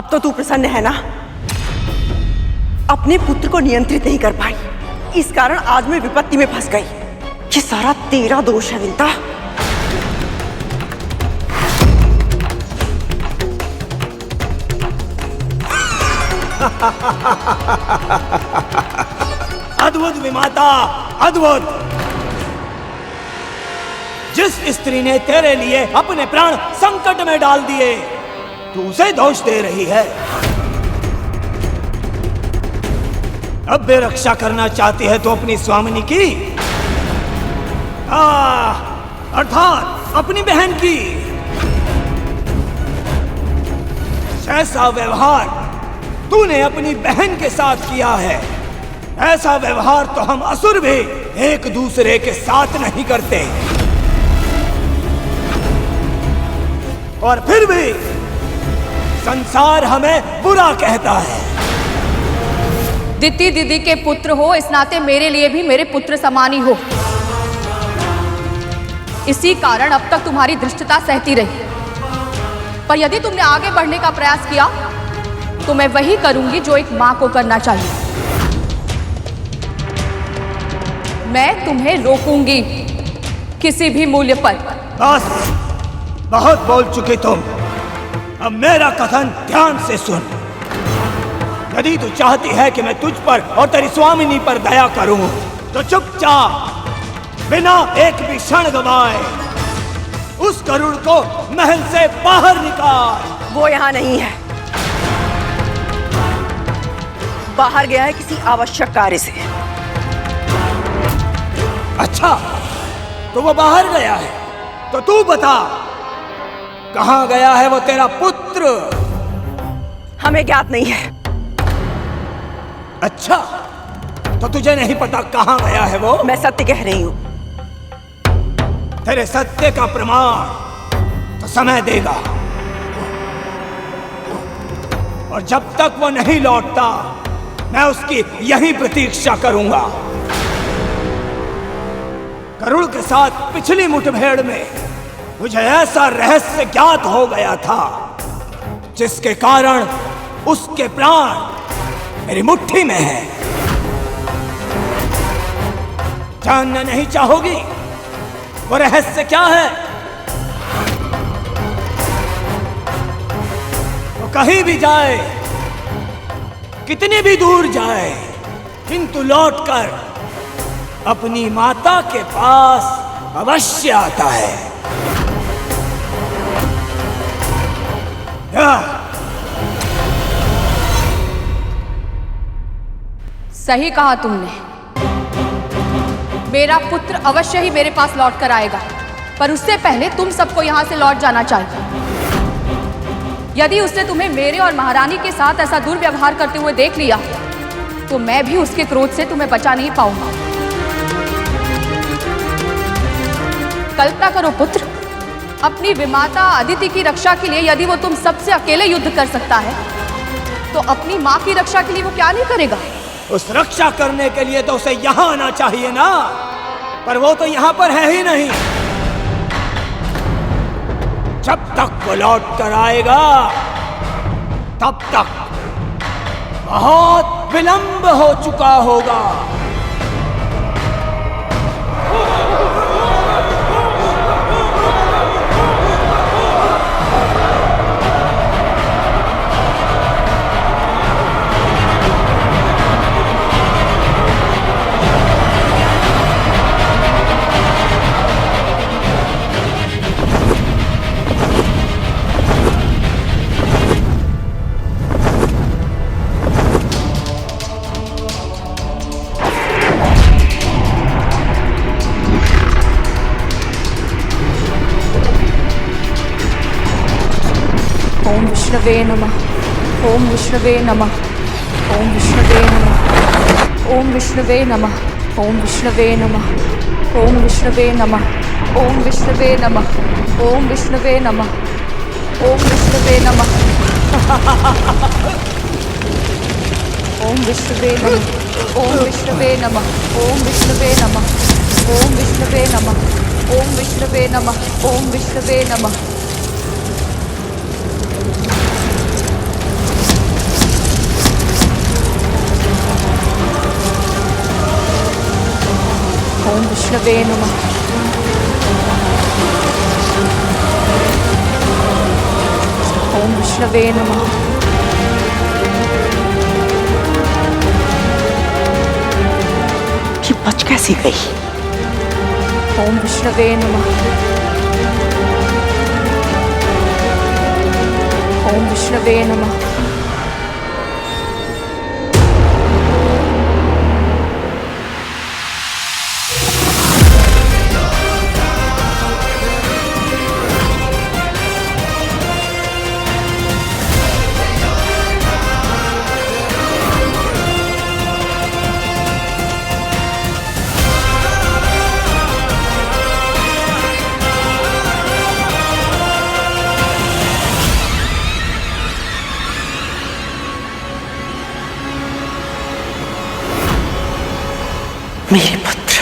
अब तो तू प्रसन्न है ना? अपने पुत्र को नियंत्रित नहीं कर पाई, इस कारण आज मैं विपत्ति में फंस गई। ये सारा तेरा दोष है विंता। अद्भुत विमाता, अद्भुत। जिस स्त्री ने तेरे लिए अपने प्राण संकट में डाल दिए, तू उसे दोष दे रही है। अब भी रक्षा करना चाहती है तो अपनी स्वामिनी की, अर्थात अपनी बहन की। ऐसा व्यवहार तूने अपनी बहन के साथ किया है, ऐसा व्यवहार तो हम असुर भी एक दूसरे के साथ नहीं करते। और फिर भी संसार हमें बुरा कहता है। दिति दीदी के पुत्र हो, इस नाते मेरे लिए भी मेरे पुत्र समान ही हो। इसी कारण अब तक तुम्हारी धृष्टता सहती रही, पर यदि तुमने आगे बढ़ने का प्रयास किया तो मैं वही करूंगी जो एक मां को करना चाहिए। मैं तुम्हें रोकूंगी किसी भी मूल्य पर। बस, बहुत बोल चुके तुम। अब मेरा कथन ध्यान से सुन। यदि तू चाहती है कि मैं तुझ पर और तेरी स्वामिनी पर दया करूं, तो चुपचाप बिना एक भी क्षण गवाए उस गरुड़ को महल से बाहर निकाल। वो यहाँ नहीं है, बाहर गया है किसी आवश्यक कार्य से। अच्छा, तो वो बाहर गया है, तो तू बता कहां गया है वो तेरा पुत्र? हमें ज्ञात नहीं है। अच्छा, तो तुझे नहीं पता कहां गया है वो? मैं सत्य कह रही हूं। तेरे सत्य का प्रमाण तो समय देगा, और जब तक वो नहीं लौटता मैं उसकी यही प्रतीक्षा करूंगा। गरुड़ के साथ पिछली मुठभेड़ में मुझे ऐसा रहस्य ज्ञात हो गया था जिसके कारण उसके प्राण मेरी मुट्ठी में है। जानना नहीं चाहोगी वो रहस्य क्या है? वो कहीं भी जाए, कितनी भी दूर जाए, किंतु लौटकर अपनी माता के पास अवश्य आता है। सही कहा तुमने। मेरा पुत्र अवश्य ही मेरे पास लौट कर आएगा, पर उससे पहले तुम सबको यहां से लौट जाना चाहिए। यदि उसने तुम्हें मेरे और महारानी के साथ ऐसा दुर्व्यवहार करते हुए देख लिया तो मैं भी उसके क्रोध से तुम्हें बचा नहीं पाऊंगा। कल्पना करो पुत्र, अपनी विमाता अदिति की रक्षा के लिए यदि वो तुम सबसे अकेले युद्ध कर सकता है, तो अपनी मां की रक्षा के लिए वो क्या नहीं करेगा? उस रक्षा करने के लिए तो उसे यहां आना चाहिए ना, पर वो तो यहां पर है ही नहीं। जब तक वो लौट कर आएगा तब तक बहुत विलंब हो चुका होगा। ओम विष्णवे नमः। ओम विष्णवे नमः। ओम विष्णवे नमः। ओम विष्णवे नमः। ओम विष्णवे नमः। ओम विष्णवे नमः। ओम विष्णवे नमः। ओम विष्णवे नमः। ओम विष्णवे नमः। ओम विष्णवे नमः। ओम विष्णवे नमः। ओम विष्णवे नमः। ओम विष्णवे नमः। ओम विष्णवे नमः। ओम विष्णवे नमः। ओम विष्णवे नमः। ओम विष्णवे नमः। कि बच कैसी गई? ओम विष्णवे नमः। ओम विष्णवे नमः। मेरे पुत्र,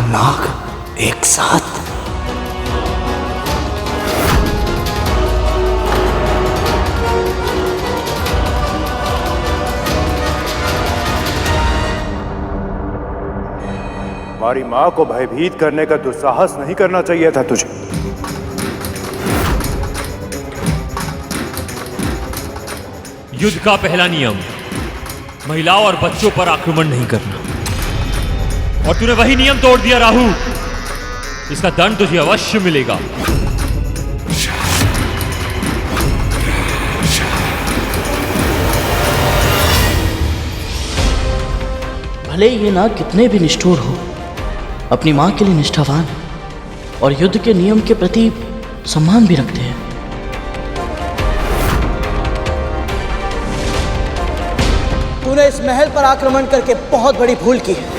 नाग एक साथ। हमारी मां को भयभीत करने का दुस्साहस नहीं करना चाहिए था तुझे। युद्ध का पहला नियम महिलाओं और बच्चों पर आक्रमण नहीं करना, और तूने वही नियम तोड़ दिया राहु। इसका दंड तुझे अवश्य मिलेगा। भले ये नाग कितने भी निष्ठुर हो, अपनी मां के लिए निष्ठावान और युद्ध के नियम के प्रति सम्मान भी रखते हैं। तूने इस महल पर आक्रमण करके बहुत बड़ी भूल की है।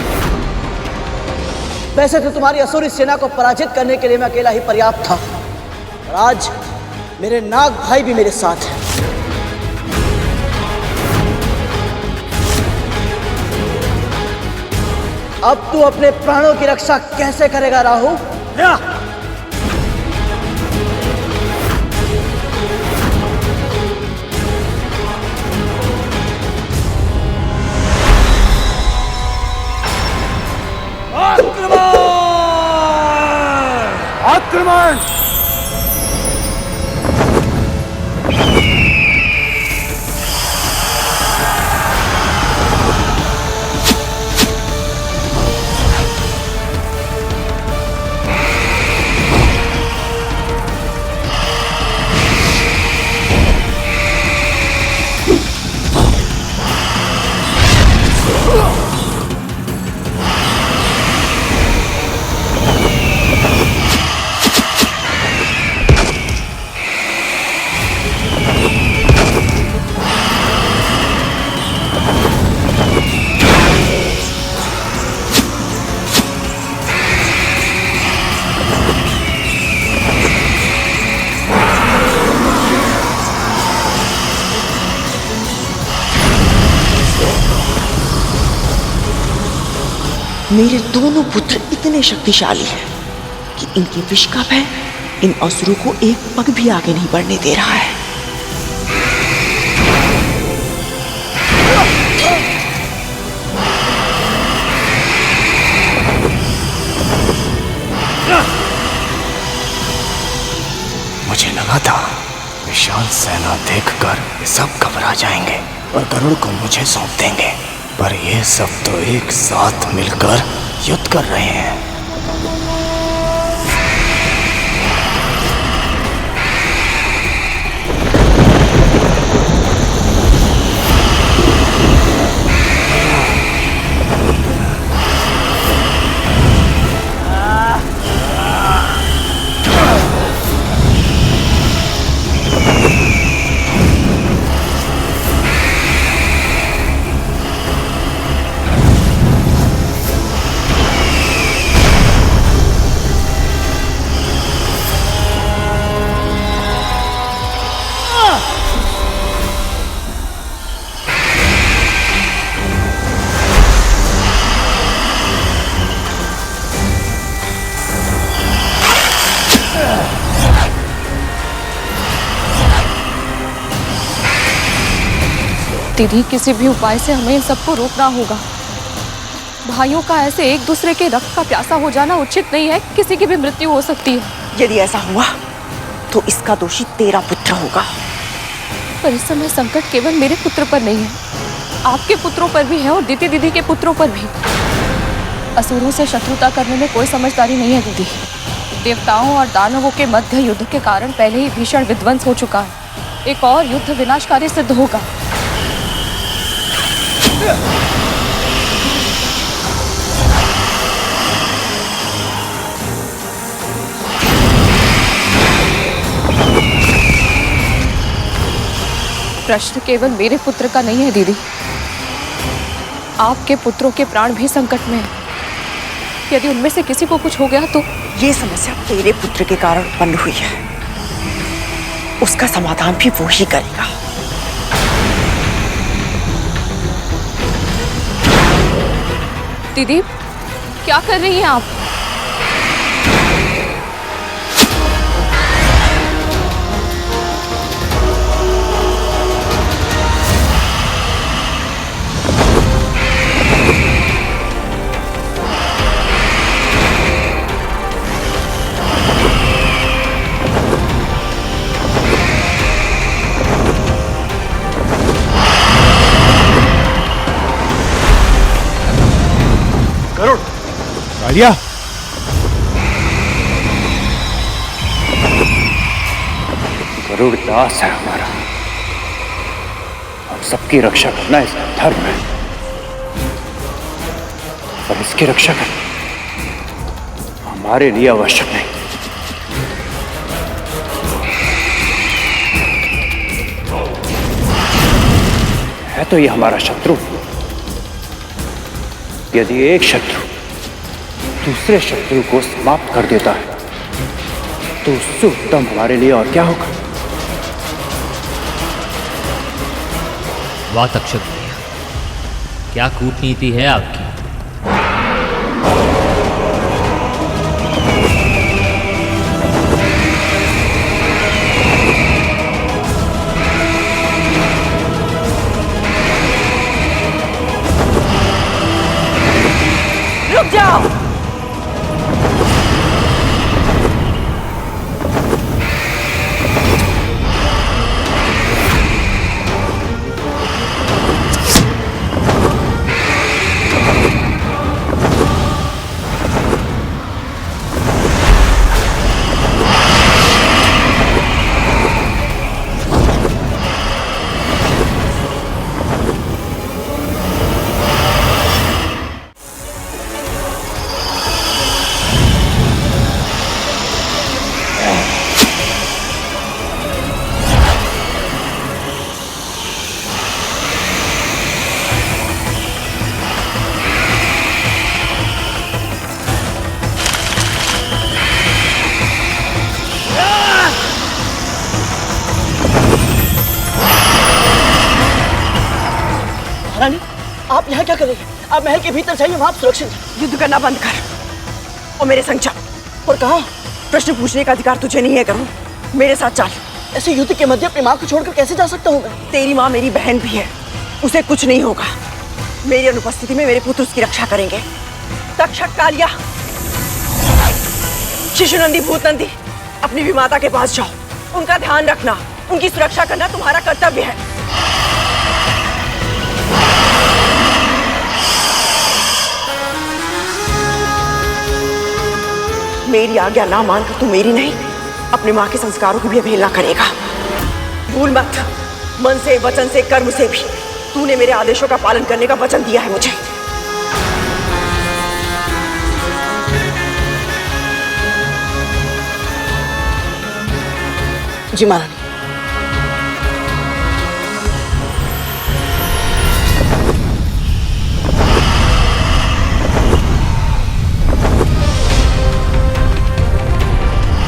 वैसे तो तुम्हारी असुरी सेना को पराजित करने के लिए मैं अकेला ही पर्याप्त था, और आज मेरे नाग भाई भी मेरे साथ हैं। अब तू अपने प्राणों की रक्षा कैसे करेगा राहु? आक्रमण! मेरे दोनों पुत्र इतने शक्तिशाली हैं कि इनके विष का भय इन असुरों को एक पग भी आगे नहीं बढ़ने दे रहा है। मुझे लगा था विशाल सेना देखकर ये सब घबरा जाएंगे और गरुड़ को मुझे सौंप देंगे, पर ये सब तो एक साथ मिलकर युद्ध कर रहे हैं। दीदी, किसी भी उपाय से हमें इन सबको रोकना होगा। भाइयों का ऐसे एक दूसरे के रक्त का प्यासा हो जाना उचित नहीं है। किसी की भी मृत्यु हो सकती है। यदि ऐसा हुआ तो इसका दोषी तेरा पुत्र होगा। पर इस समय संकट केवल मेरे पुत्र पर नहीं है, आपके पुत्रों पर भी है और दीदी दीदी के पुत्रों पर भी। असुरों से शत्रुता करने में कोई समझदारी नहीं है दीदी। देवताओं और दानवों के मध्य युद्ध के कारण पहले ही भीषण विध्वंस हो चुका है। एक और युद्ध विनाशकारी सिद्ध होगा। प्रश्न केवल मेरे पुत्र का नहीं है दीदी, आपके पुत्रों के प्राण भी संकट में हैं। यदि उनमें से किसी को कुछ हो गया तो? ये समस्या तेरे पुत्र के कारण उत्पन्न हुई है, उसका समाधान भी वो ही करेगा। दीदी, क्या कर रही हैं आप? कालिया, गरुड़ दास है हमारा। हम सबकी रक्षा करना इसका धर्म है, पर इसकी रक्षा करना हमारे लिए आवश्यक नहीं। है तो ये हमारा शत्रु। यदि एक शत्रु दूसरे शत्रु को समाप्त कर देता है तो उससे उत्तम हमारे लिए और क्या होगा। वाह तक्षक भैया, क्या कूटनीति है आपकी। रुक जाओ। रानी, आप यहाँ क्या कर रही हैं? आप महल के भीतर जाइए, वहाँ सुरक्षित हैं। युद्ध करना बंद कर और मेरे संग चल। और कहाँ? प्रश्न पूछने का अधिकार तुझे नहीं है करूँ। मेरे साथ चल। ऐसे युद्ध के मध्य अपनी माँ को छोड़कर कैसे जा सकता हूँ मैं? तेरी माँ मेरी बहन भी है, उसे कुछ नहीं होगा। मेरी अनुपस्थिति में मेरे पुत्र उसकी रक्षा करेंगे। तक्षक कालिया, शिशुनंदी, भूतनंदी, अपनी भी माता के पास जाओ। उनका ध्यान रखना, उनकी सुरक्षा करना तुम्हारा कर्तव्य है। मेरी आज्ञा ना मानकर तू मेरी नहीं, अपनी माँ के संस्कारों की भी अवहेलना करेगा। भूल मत, मन से, वचन से, कर्म से भी तूने मेरे आदेशों का पालन करने का वचन दिया है मुझे। जी महारानी।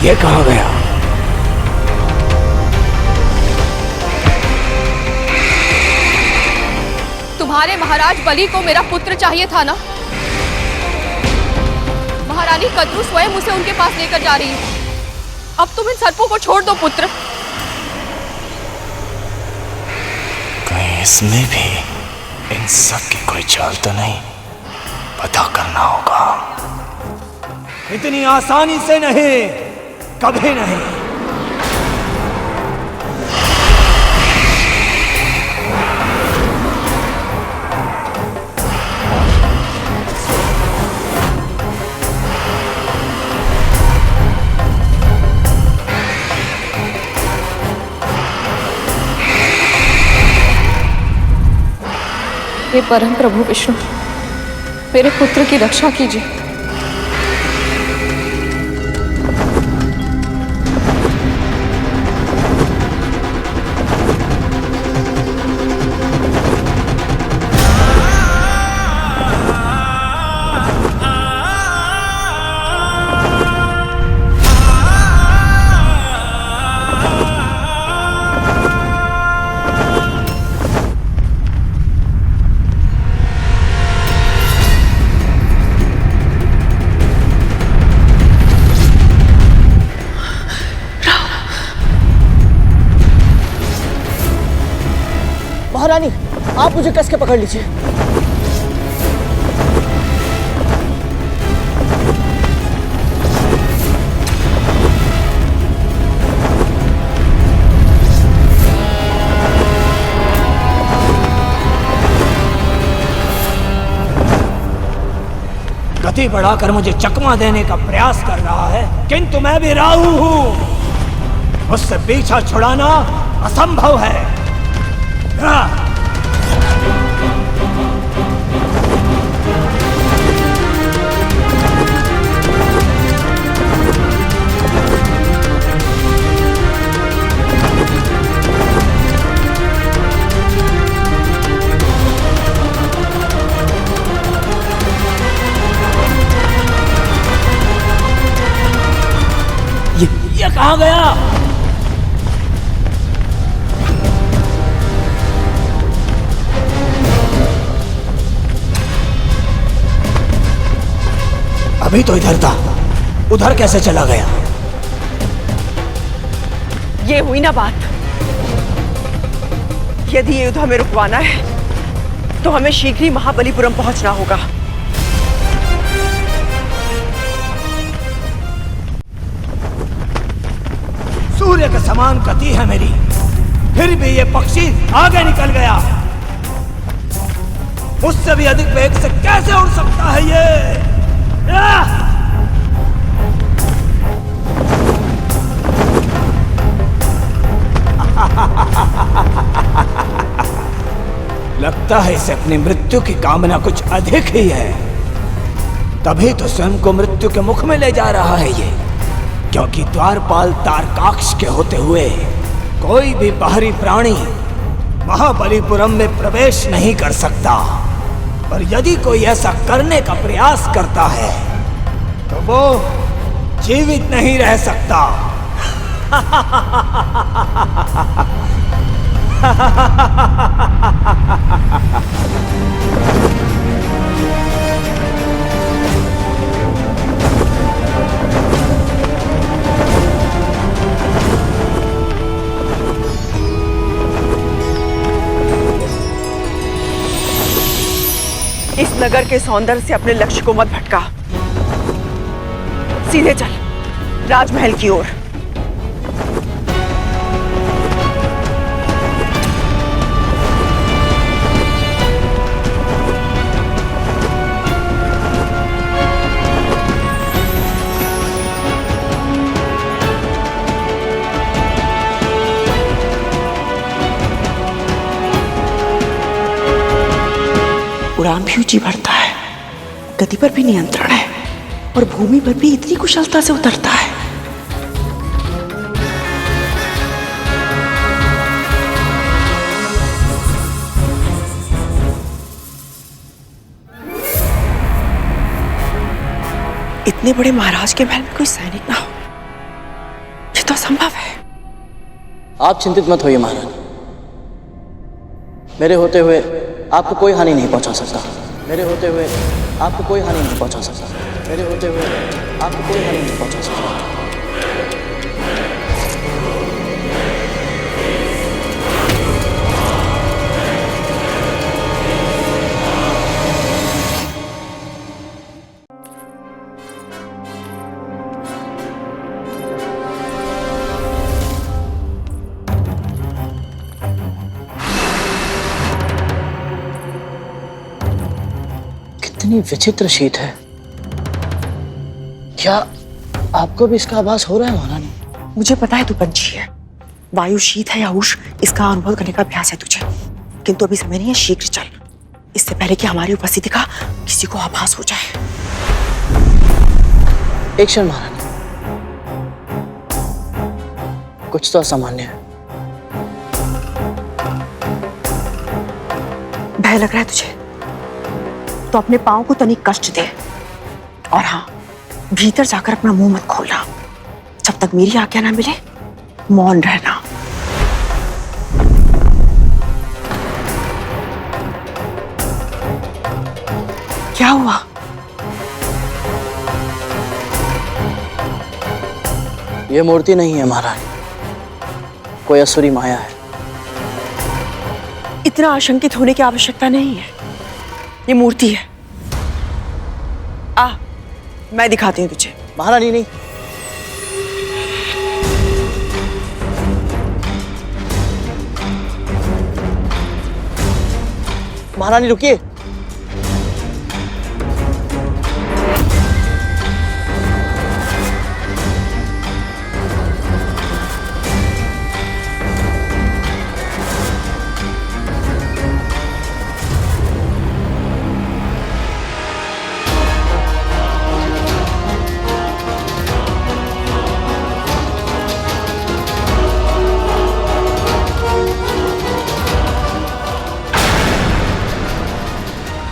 ये कहाँ गया? तुम्हारे महाराज बलि को मेरा पुत्र चाहिए था ना? महारानी कद्रू स्वयं उसे उनके पास लेकर जा रही है। अब तुम इन सर्पों को छोड़ दो पुत्र। कहीं इसमें भी इन सब की कोई चाल तो नहीं, पता करना होगा। इतनी आसानी से नहीं, कभी नहीं। हे परम प्रभु विष्णु, मेरे पुत्र की रक्षा कीजिए। महारानी, आप मुझे कस के पकड़ लीजिए। गति बढ़ाकर मुझे चकमा देने का प्रयास कर रहा है, किंतु मैं भी राहु हूं। मुझसे पीछा छुड़ाना असंभव है। ये कहां गया? अभी तो इधर था, उधर कैसे चला गया? ये हुई ना बात। यदि ये युद्ध हमें रुकवाना है तो हमें शीघ्र ही महाबलीपुरम पहुंचना होगा। सूर्य के समान गति है मेरी, फिर भी ये पक्षी आगे निकल गया। उससे भी अधिक वेग से कैसे उड़ सकता है ये? लगता है इसे अपनी मृत्यु की कामना कुछ अधिक ही है, तभी तो स्वयं को मृत्यु के मुख में ले जा रहा है ये। क्योंकि द्वारपाल तारकाक्ष के होते हुए कोई भी बाहरी प्राणी महाबलीपुरम में प्रवेश नहीं कर सकता। पर यदि कोई ऐसा करने का प्रयास करता है तो वो जीवित नहीं रह सकता। इस नगर के सौंदर्य से अपने लक्ष्य को मत भटका, सीधे चल राजमहल की ओर। उड़ान भी ऊंची बढ़ता है, गति पर भी नियंत्रण है और भूमि पर भी इतनी कुशलता से उतरता है। इतने बड़े महाराज के महल में कोई सैनिक ना हो, ये तो असंभव है। आप चिंतित मत होइए महारानी, मेरे होते हुए आपको कोई हानि नहीं पहुंचा सकता। मेरे होते हुए आपको कोई हानि नहीं पहुंचा सकता। मेरे होते हुए आपको कोई हानि नहीं पहुंचा सकता। कितनी विचित्र शीत है। क्या आपको भी इसका आभास हो रहा है महारानी? मुझे पता है तू पंछी है, वायु शीत है या उष्ण इसका अनुभव करने का अभ्यास है तुझे, किंतु अभी समय नहीं है, शीघ्र चल, इससे पहले कि हमारी उपस्थिति का किसी को आभास हो जाए। एक क्षण महारानी, कुछ तो असामान्य है। भय लग रहा है तुझे तो अपने पांव को तनिक कष्ट दे, और हाँ, भीतर जाकर अपना मुंह मत खोलना। जब तक मेरी आज्ञा ना मिले मौन रहना। क्या हुआ? यह मूर्ति नहीं है महारानी, कोई असुरी माया है। इतना आशंकित होने की आवश्यकता नहीं है, ये मूर्ति है। मैं दिखाती हूँ तुझे। महारानी नहीं, महारानी रुकिए।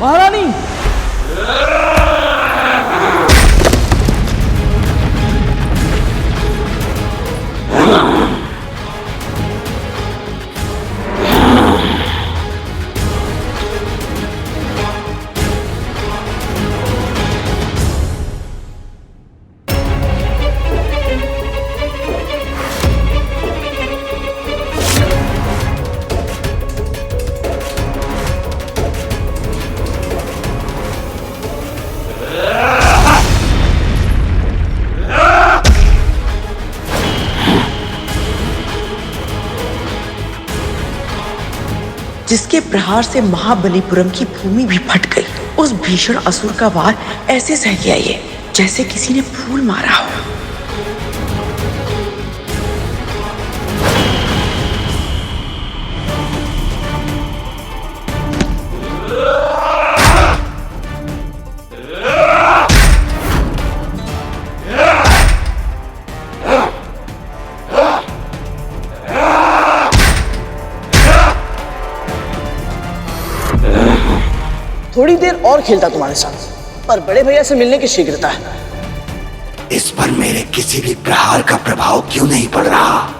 महारानी, जिसके प्रहार से महाबलीपुरम की भूमि भी फट गई, उस भीषण असुर का वार ऐसे सह गया ये जैसे किसी ने फूल मारा हो। थोड़ी देर और खेलता तुम्हारे साथ, पर बड़े भैया से मिलने की शीघ्रता है। इस पर मेरे किसी भी प्रहार का प्रभाव क्यों नहीं पड़ रहा?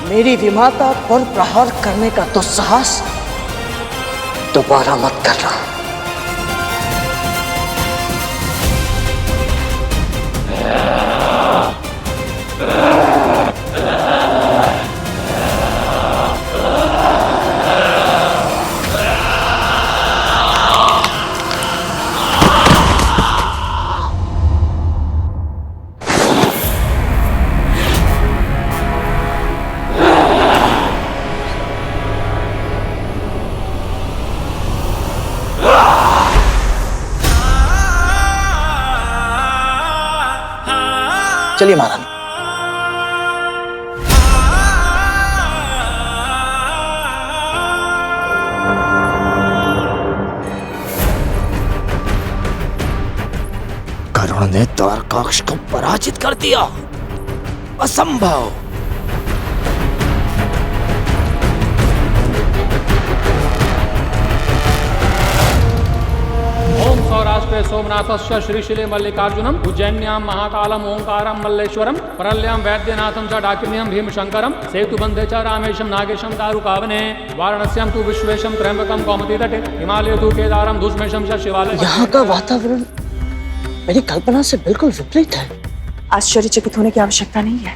मेरी विमाता पर प्रहार करने का दुस्साहस दोबारा मत करना। चलिए महारानी। करुण ने द्वारकाक्ष को पराजित कर दिया, असंभव। ओम सौराष्ट्रे सोमनाथस्य श्रीशिले मल्लिकार्जुनम उज्जैन्यां महाकालम ओंकारम मल्लेश्वरम परल्यां वैद्यनाथं च डाकिन्यं भीमशंकरम सेतुबंधे च रामेशं नागेशं दारुकावने वाराणस्यां तु विश्वेशं त्र्यंबकं कौमुदी तटे हिमालय तु केदारं दुष्मेशं च शिवालय। यहाँ का वातावरण मेरी कल्पना से बिल्कुल विपरीत है। आश्चर्यचकित होने की आवश्यकता नहीं है।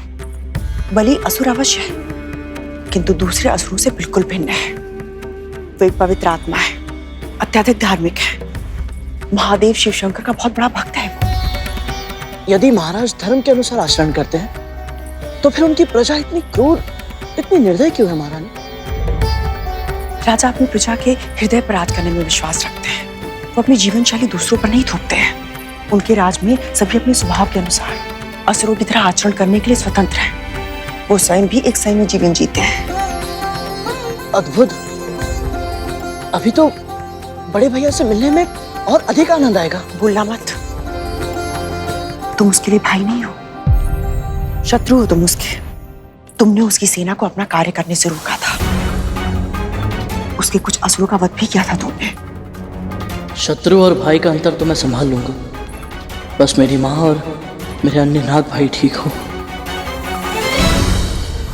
बलि असुर अवश्य है, किंतु दूसरे असुरों से बिल्कुल भिन्न है। वो एक पवित्र आत्मा है, अत्यधिक धार्मिक है, महादेव शिव शंकर का बहुत बड़ा भक्त है। यदि महाराज धर्म के अनुसार आचरण करते हैं तो फिर उनकी प्रजा इतनी क्रूर, इतनी निर्दयी क्यों है महारानी? राजा अपनी प्रजा के हृदय पर राज करने में विश्वास रखते हैं। वो अपनी जीवन शैली दूसरों पर नहीं थोपते हैं। उनके राज में सभी अपने स्वभाव के अनुसार असुरों की तरह आचरण करने के लिए स्वतंत्र हैं। वो स्वयं भी एक संयमी जीवन जीते हैं। अद्भुत। अभी तो बड़े भैया से मिलने में और अधिक आनंद आएगा। भूलना मत, तुम उसके लिए भाई नहीं हो, शत्रु हो तुम उसके। तुमने उसकी सेना को अपना कार्य करने से रोका था। उसके कुछ असुरों का वध भी किया था तुमने। शत्रु और भाई का अंतर तो मैं संभाल लूंगा, बस मेरी माँ और मेरे अन्य नाग भाई ठीक हो।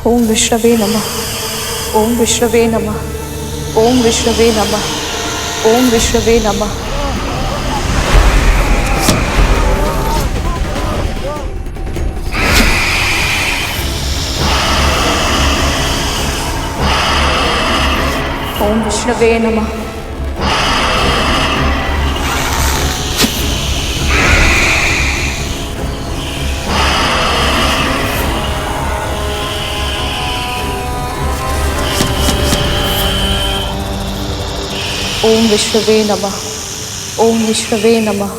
ओम विष्णवे नमः। ओम विष्णवे नमः। ओम विष्णवे नमः। ओम विष्णवे नमः। ओम विष्णवे नमः। ओम विष्णवे नमः। ओम विष्णवे नमः।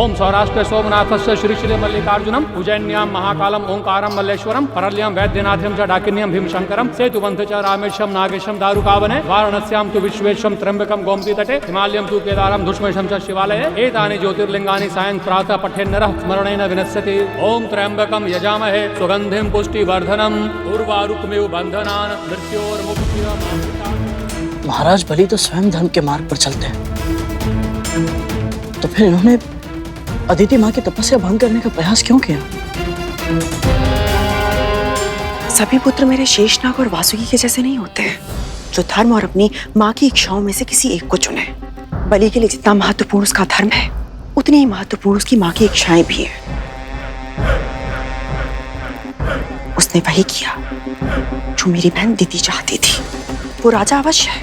ओम सौराष्ट्र सोमनाथस्य श्रीशिले मल्लिकार्जुनम उज्जैन्यां महाकालम ओंकारम मल्लेश्वरम परल्यां वैद्यनाथ्यं च डाकिन्यं भीमशंकरम सेतुबन्धे च रामेशं नागेशं दारुकावने वाराणस्यां तु विश्वेशं त्र्यंबकं गोमती तटे हिमालयं तु केदारं धुष्मेशं च शिवालये एतानि ज्योतिर्लिंगानि सायं प्रातः पठेन्नरः स्मरणेन विनश्यति। ओम त्र्यंबकं यजामहे सुगंधिं पुष्टिवर्धनम् उर्वारुकमिव बन्धनान् मृत्योर्मुक्तिम्। महाराज बलि तो स्वयं धर्म के मार्ग पर चलते हैं, तो फिर इन्होंने अदिति माँ की तपस्या भंग करने का प्रयास क्यों किया? सभी पुत्र मेरे शेषनाग और वासुकी के जैसे नहीं होते हैं, जो धर्म और अपनी माँ की इच्छाओं में से किसी एक को चुने। बलि के लिए जितना महत्वपूर्ण उसका धर्म है, उतनी ही महत्वपूर्ण उसकी माँ की इच्छाएं भी है। उसने वही किया जो मेरी बहन दीदी चाहती थी। वो राजा अवश्य है,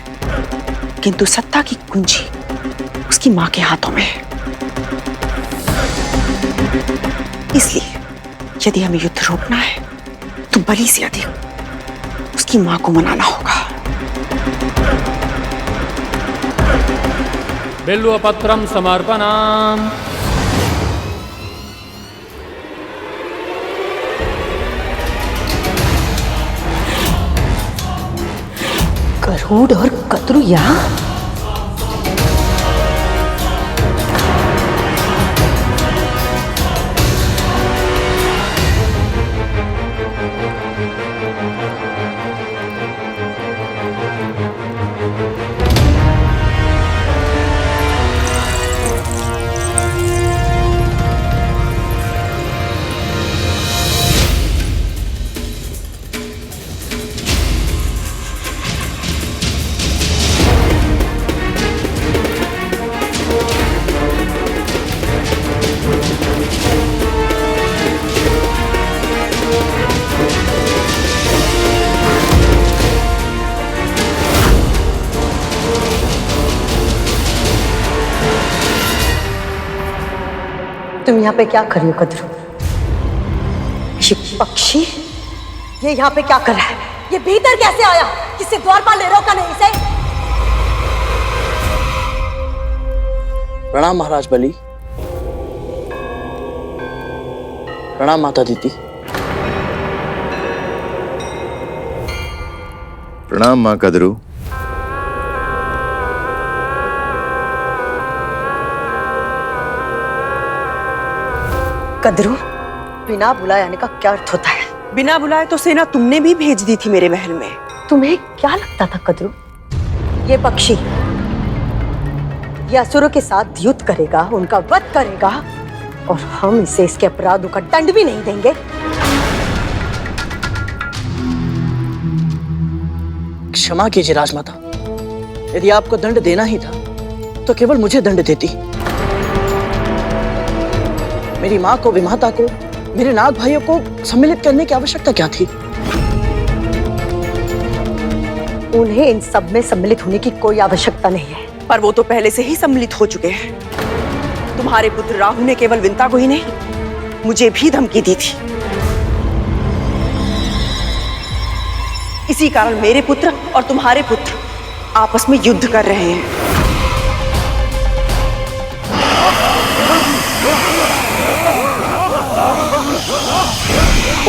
किंतु सत्ता की कुंजी उसकी माँ के हाथों में है। इसलिए यदि हमें युद्ध रोकना है तो बलि से अधिक उसकी माँ को मनाना होगा। बिल्वपत्रं समर्पणाम्। गरुड़ और कद्रु यहाँ? तुम यहाँ पे क्या कर रही हो कद्रू? ये पक्षी ये यहाँ पे क्या कर रहा है? ये भीतर कैसे आया? किसी द्वारपाल ने रोका नहीं इसे? प्रणाम महाराज बलि। प्रणाम माता दीदी। प्रणाम माँ कद्रू। कद्रू, बिना बुलाए आने का क्या अर्थ होता है? बिना बुलाए तो सेना तुमने भी भेज दी थी मेरे महल में। तुम्हें क्या लगता था कद्रू? ये पक्षी ये असुरों के साथ युद्ध करेगा, उनका वध करेगा और हम इसे इसके अपराधों का दंड भी नहीं देंगे? क्षमा कीजिए राजमाता, यदि आपको दंड देना ही था तो केवल मुझे दंड देती। मेरी माँ को, विमाता को मेरे नाग भाइयों को सम्मिलित करने की आवश्यकता क्या थी? उन्हें इन सब में सम्मिलित होने की कोई आवश्यकता नहीं है। पर वो तो पहले से ही सम्मिलित हो चुके हैं। तुम्हारे पुत्र राहु ने केवल विंता को ही नहीं, मुझे भी धमकी दी थी। इसी कारण मेरे पुत्र और तुम्हारे पुत्र आपस में युद्ध कर रहे हैं।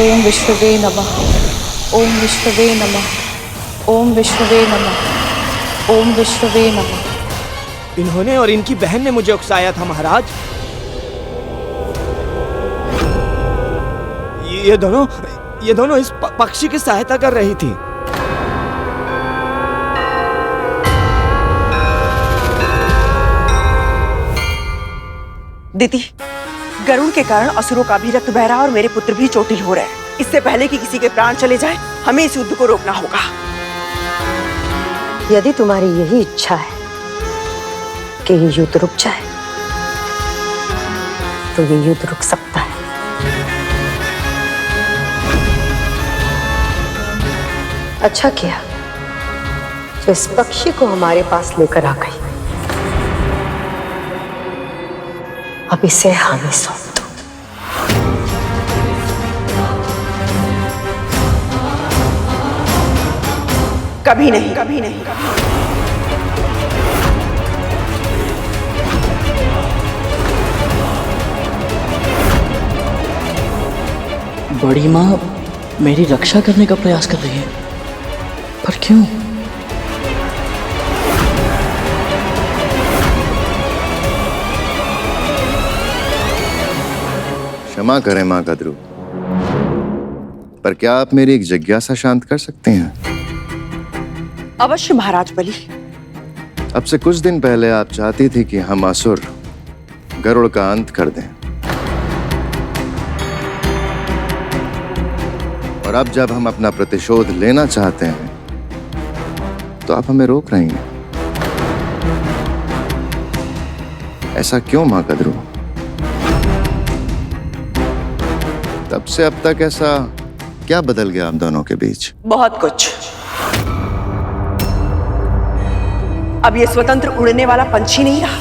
ओम विष्णवे नमः। ओम विष्णवे नमः। ओम विष्णवे नमः। ओम विष्णवे नमः। इन्होंने और इनकी बहन ने मुझे उकसाया था महाराज। ये दोनों इस पक्षी की सहायता कर रही थी। दीदी, गरुड़ के कारण असुरों का भी रक्त बह रहा और मेरे पुत्र भी चोटिल हो रहे हैं। इससे पहले कि किसी के प्राण चले जाए, हमें इस युद्ध को रोकना होगा। यदि तुम्हारी यही इच्छा है कि ये युद्ध रुक जाए, तो ये युद्ध रुक सकता है। अच्छा किया जो इस पक्षी को हमारे पास लेकर आ गई। अब इसे हमें सौंप दो। कभी नहीं, कभी नहीं, कभी नहीं। बड़ी माँ मेरी रक्षा करने का प्रयास कर रही है, पर क्यों? क्षमा करें माँ कद्रू, पर क्या आप मेरी एक जिज्ञासा शांत कर सकते हैं? अवश्य महाराज बलि। अब से कुछ दिन पहले आप चाहती थी कि हम असुर गरुड़ का अंत कर दें, और अब जब हम अपना प्रतिशोध लेना चाहते हैं तो आप हमें रोक रही हैं। ऐसा क्यों माँ कद्रू? तब से अब तक ऐसा क्या बदल गया आप दोनों के बीच? बहुत कुछ। अब ये स्वतंत्र उड़ने वाला पंछी नहीं रहा,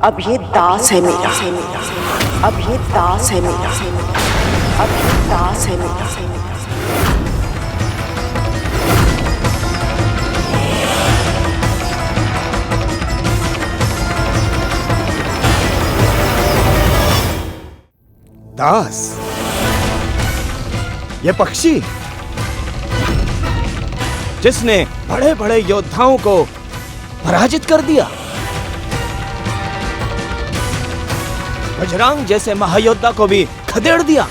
अब ये दास है मेरा। अब ये दास है मेरा। अब ये दास है मेरा। दास? ये पक्षी जिसने बड़े बड़े योद्धाओं को पराजित कर दिया, बजरंग जैसे महायोद्धा को भी खदेड़ दिया,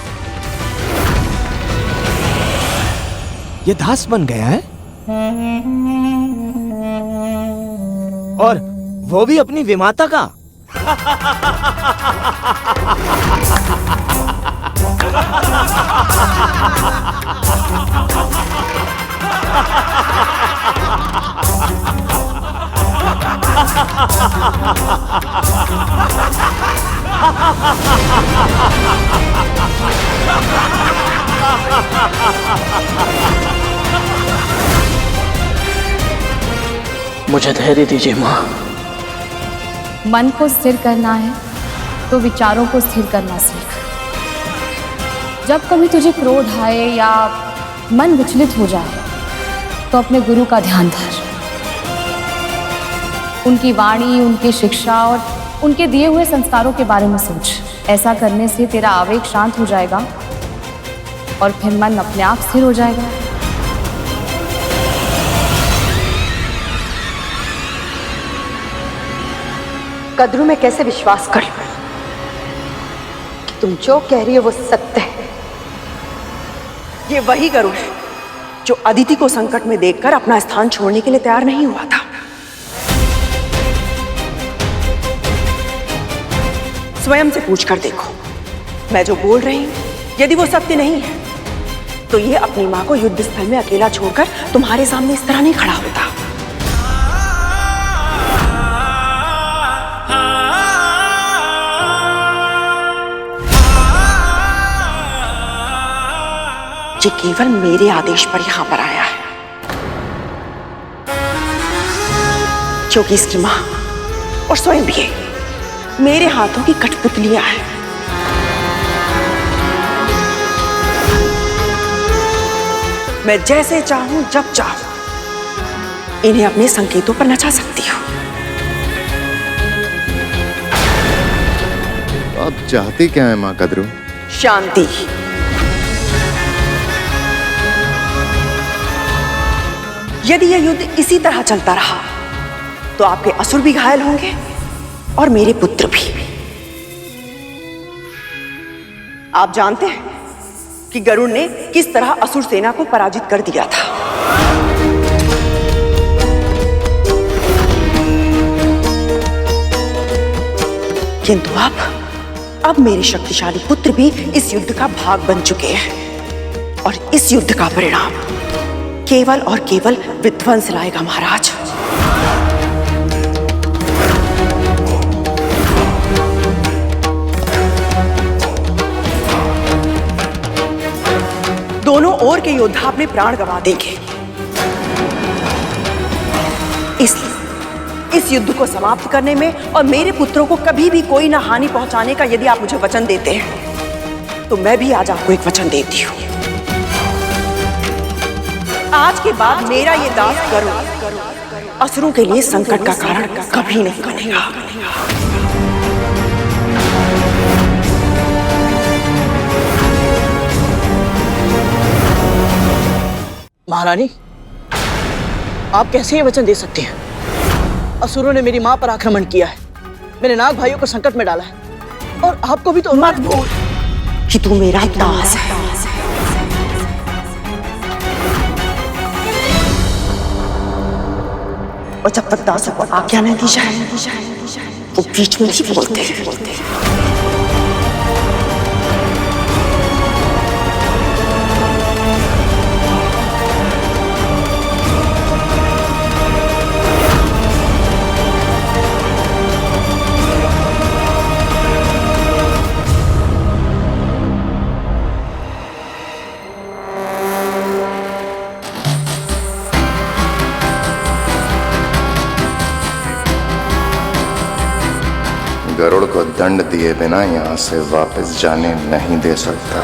ये दास बन गया है? और वो भी अपनी विमाता का? मुझे धैर्य दीजिए माँ। मन को स्थिर करना है तो विचारों को स्थिर करना सीख। जब कभी तुझे क्रोध आए या मन विचलित हो जाए तो अपने गुरु का ध्यान धर। उनकी वाणी, उनकी शिक्षा और उनके दिए हुए संस्कारों के बारे में सोच। ऐसा करने से तेरा आवेग शांत हो जाएगा और फिर मन अपने आप स्थिर हो जाएगा। कद्रू में कैसे विश्वास करूं कि तुम जो कह रही हो वो सत्य है? ये वही गरुड़ है जो अदिति को संकट में देखकर अपना स्थान छोड़ने के लिए तैयार नहीं हुआ था। स्वयं से पूछ कर देखो, मैं जो बोल रही हूं यदि वो सत्य नहीं है तो ये अपनी मां को युद्ध स्थल में अकेला छोड़कर तुम्हारे सामने इस तरह नहीं खड़ा होता। ये केवल मेरे आदेश पर यहां पर आया है, क्योंकि इसकी मां और स्वयं भी मेरे हाथों की कठपुतलियां हैं। मैं जैसे चाहूं जब चाहूं इन्हें अपने संकेतों पर नचा सकती हूं। आप चाहती क्या है माँ कद्रू? शांति। यदि यह युद्ध इसी तरह चलता रहा तो आपके असुर भी घायल होंगे और मेरे पुत्र भी। आप जानते हैं कि गरुड़ ने किस तरह असुर सेना को पराजित कर दिया था। किंतु अब मेरे शक्तिशाली पुत्र भी इस युद्ध का भाग बन चुके हैं और इस युद्ध का परिणाम केवल और केवल विध्वंस लाएगा महाराज। दोनों ओर के योद्धा अपने प्राण गंवा देंगे। इसलिए इस युद्ध को समाप्त करने में और मेरे पुत्रों को कभी भी कोई ना हानि पहुंचाने का यदि आप मुझे वचन देते हैं तो मैं भी आज आपको एक वचन देती हूं। आज के बाद मेरा ये दास गरुड़ असुरों के लिए संकट का कारण कभी नहीं बनेगा। महारानी, आप कैसे ये वचन दे सकती हैं? असुरों ने मेरी मां पर आक्रमण किया है, मेरे नाग भाइयों को संकट में डाला है और आपको भी तो मत बोल कि तू मेरा दास है। और जब तक दासों को आज्ञा नहीं दी जाए वो बीच में ही बोलते हैं। गरुड़ को दंड दिए बिना यहां से वापस जाने नहीं दे सकता।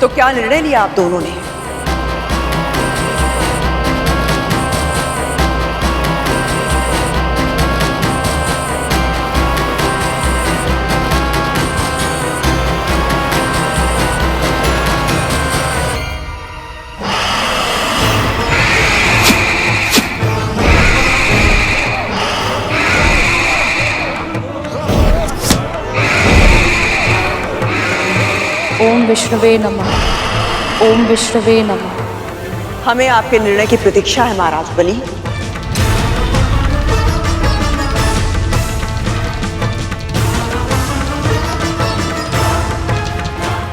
तो क्या निर्णय लिया आप दोनों ने? ओम विष्णुवे नमः। ओम विष्णुवे नमः। हमें आपके निर्णय की प्रतीक्षा है महाराज बलि।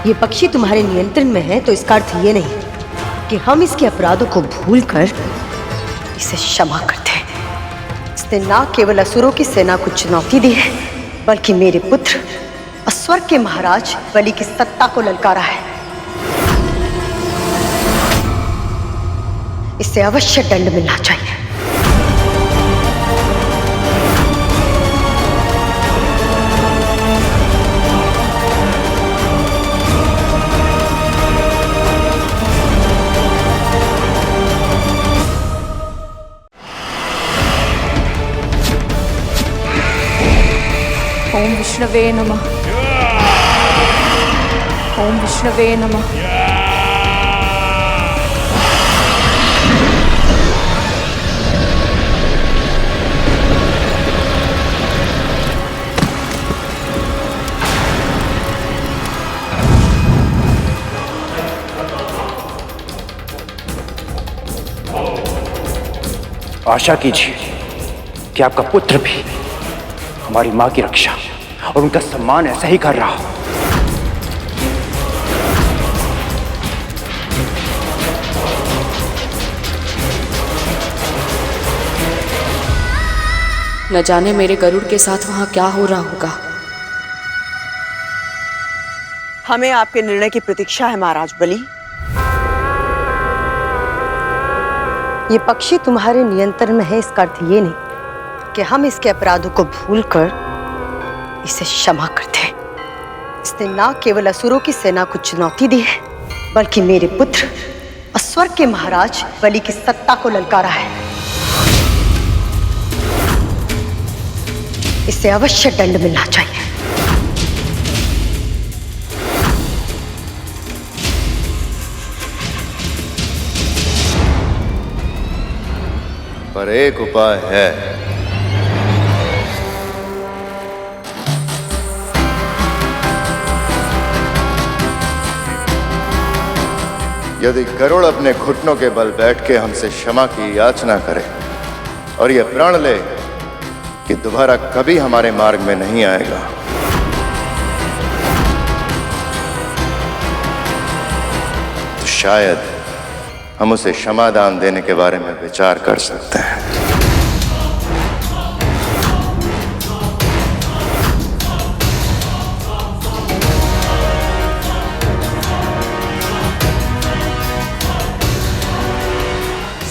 ये पक्षी तुम्हारे नियंत्रण में है तो इसका अर्थ ये नहीं कि हम इसके अपराधों को भूलकर इसे क्षमा करते हैं। इसने न केवल असुरों की सेना को चुनौती दी है बल्कि मेरे पुत्र और स्वर्ग के महाराज बलि की सत्ता को ललकारा है। इसे अवश्य दंड मिलना चाहिए। ओम विष्णुवे नमः। ओम विष्णुवे नमः। आशा कीजिए कि आपका पुत्र भी हमारी मां की रक्षा और उनका सम्मान ऐसा ही कर रहा हो। न जाने मेरे गरुड़ के साथ वहां क्या हो रहा होगा। हमें आपके निर्णय की प्रतीक्षा है महाराज बलि। ये पक्षी तुम्हारे नियंत्रण में है, इसका अर्थ ये नहीं कि हम इसके अपराधों को भूलकर इसे क्षमा करते हैं। इसने ना केवल असुरों की सेना को चुनौती दी है, बल्कि मेरे पुत्र और स्वर्ग के महाराज बलि की सत्ता को ललकारा है। इसे अवश्य दंड मिलना चाहिए। पर एक उपाय है। यदि गरुड़ अपने घुटनों के बल बैठ के हमसे क्षमा की याचना करे और यह प्रण ले कि दोबारा कभी हमारे मार्ग में नहीं आएगा, तो शायद हम उसे क्षमादान देने के बारे में विचार कर सकते हैं।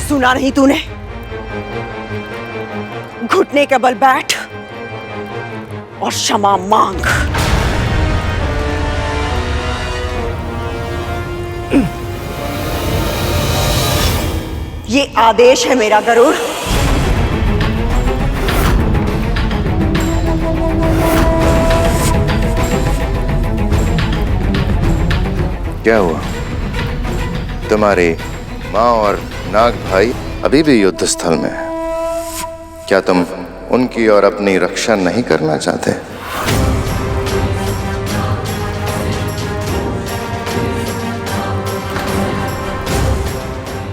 सुना नहीं तूने? घुटने के बल बैठ और क्षमा मांग। ये आदेश है मेरा गरुड़। क्या हुआ? तुम्हारी माँ और नाग भाई अभी भी युद्ध स्थल में है। क्या तुम उनकी और अपनी रक्षा नहीं करना चाहते?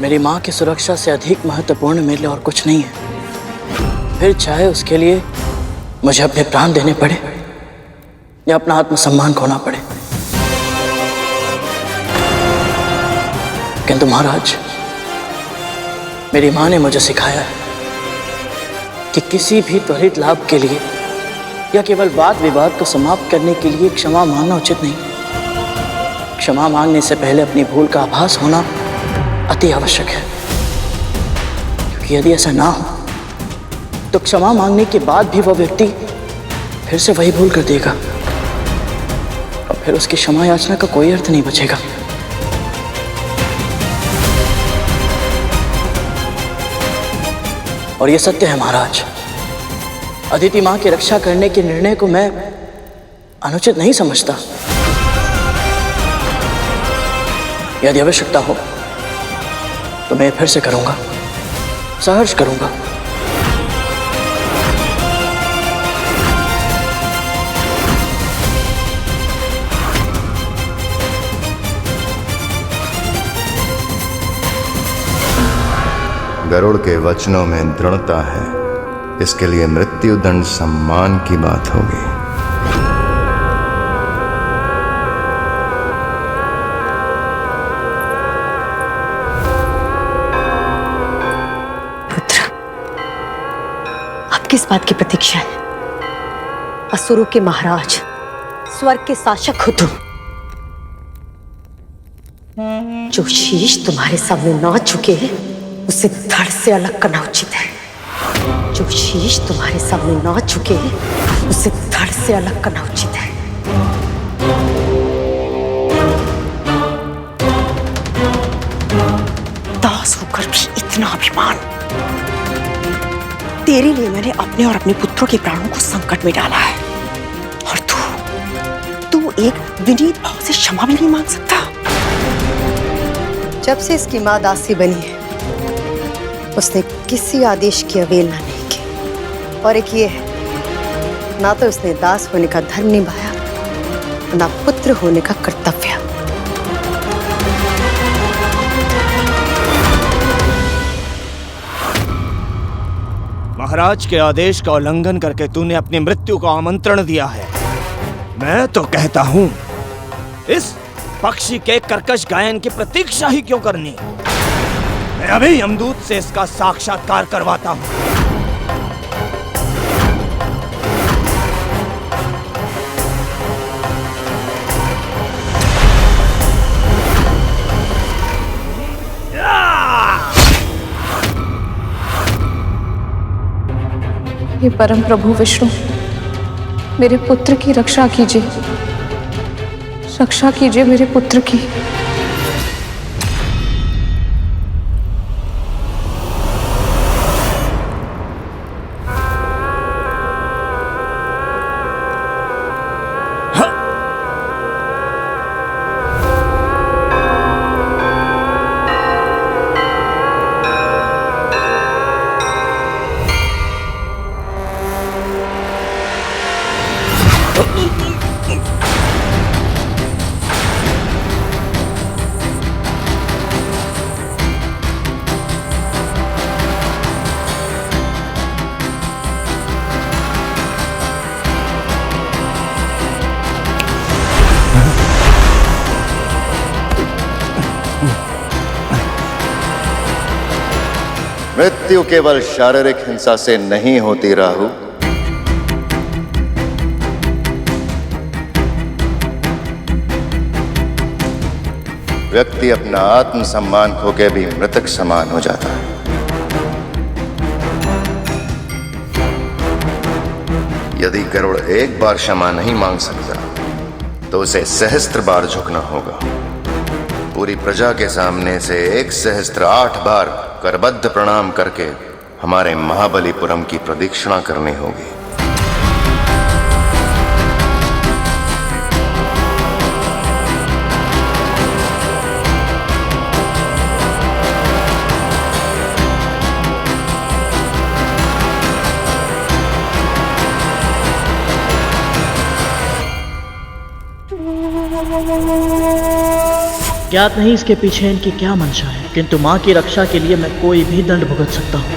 मेरी माँ की सुरक्षा से अधिक महत्वपूर्ण मेरे लिए और कुछ नहीं है। फिर चाहे उसके लिए मुझे अपने प्राण देने पड़े या अपना आत्मसम्मान खोना पड़े। किंतु महाराज, मेरी माँ ने मुझे सिखाया है कि किसी भी त्वरित लाभ के लिए या केवल वाद विवाद को समाप्त करने के लिए क्षमा मांगना उचित नहीं। क्षमा मांगने से पहले अपनी भूल का आभास होना अति आवश्यक है, क्योंकि यदि ऐसा ना हो तो क्षमा मांगने के बाद भी वह व्यक्ति फिर से वही भूल कर देगा और फिर उसकी क्षमा याचना का कोई अर्थ नहीं बचेगा। और यह सत्य है महाराज, अदिति मां की रक्षा करने के निर्णय को मैं अनुचित नहीं समझता। यदि आवश्यकता हो तो मैं फिर से करूंगा, सहर्ष करूंगा। गरुड़ के वचनों में दृढ़ता है, इसके लिए मृत्युदंड सम्मान की बात होगी। पुत्र, अब किस बात की प्रतीक्षा है? असुरों के महाराज, स्वर्ग के शासक हो तुम। जो शीश तुम्हारे सामने ना झुके उसे धड़ से अलग करना उचित है। जो शीश तुम्हारे सामने ना झुके उसे धड़ से अलग करना उचित है। दास होकर भी इतना अभिमान। तेरे लिए मैंने अपने और अपने पुत्रों के प्राणों को संकट में डाला है, और तू एक विनीत भाव से क्षमा भी नहीं मांग सकता। जब से इसकी मां दासी बनी है, उसने किसी आदेश की अवहेलना नहीं की। और एक ये है, ना तो उसने दास होने का धर्म निभाया, ना पुत्र होने का कर्तव्य। महाराज के आदेश का उल्लंघन करके तूने अपनी मृत्यु को आमंत्रण दिया है। मैं तो कहता हूं, इस पक्षी के कर्कश गायन की प्रतीक्षा ही क्यों करनी? मैं अभी यमदूत से इसका साक्षात्कार करवाता हूं। हे परम प्रभु विष्णु, मेरे पुत्र की रक्षा कीजिए, रक्षा कीजिए मेरे पुत्र की। मृत्यु केवल शारीरिक हिंसा से नहीं होती राहु, व्यक्ति अपना आत्मसम्मान खो के भी मृतक समान हो जाता है। यदि गरुड़ एक बार क्षमा नहीं मांग सकता तो उसे सहस्त्र बार झुकना होगा। पूरी प्रजा के सामने से 1 सहस्त्र 8 बार करबद्ध प्रणाम करके हमारे महाबलीपुरम की प्रदक्षिणा करनी होगी। ज्ञात नहीं इसके पीछे इनकी क्या मंशा है, किंतु मां की रक्षा के लिए मैं कोई भी दंड भुगत सकता हूं।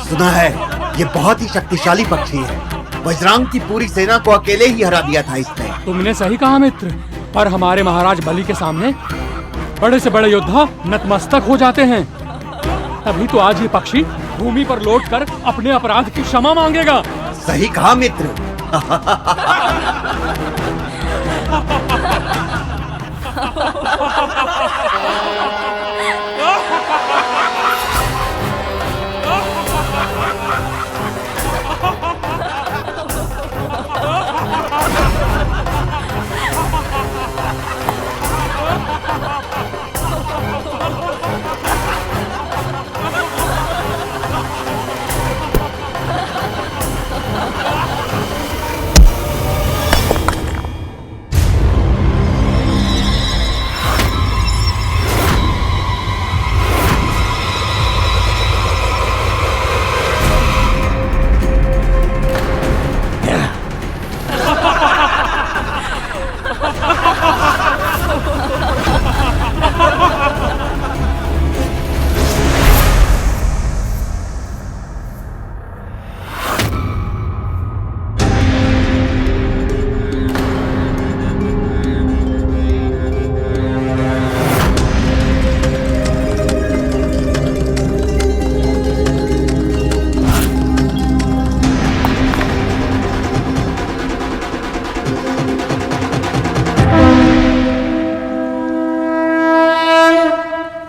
सुना है ये बहुत ही शक्तिशाली पक्षी है। वज्रांग की पूरी सेना को अकेले ही हरा दिया था इसने। तुमने सही कहा मित्र, पर हमारे महाराज बलि के सामने बड़े से बड़े योद्धा नतमस्तक हो जाते हैं। अभी तो आज ये पक्षी भूमि पर लौटकर अपने अपराध की क्षमा मांगेगा। सही कहा मित्र।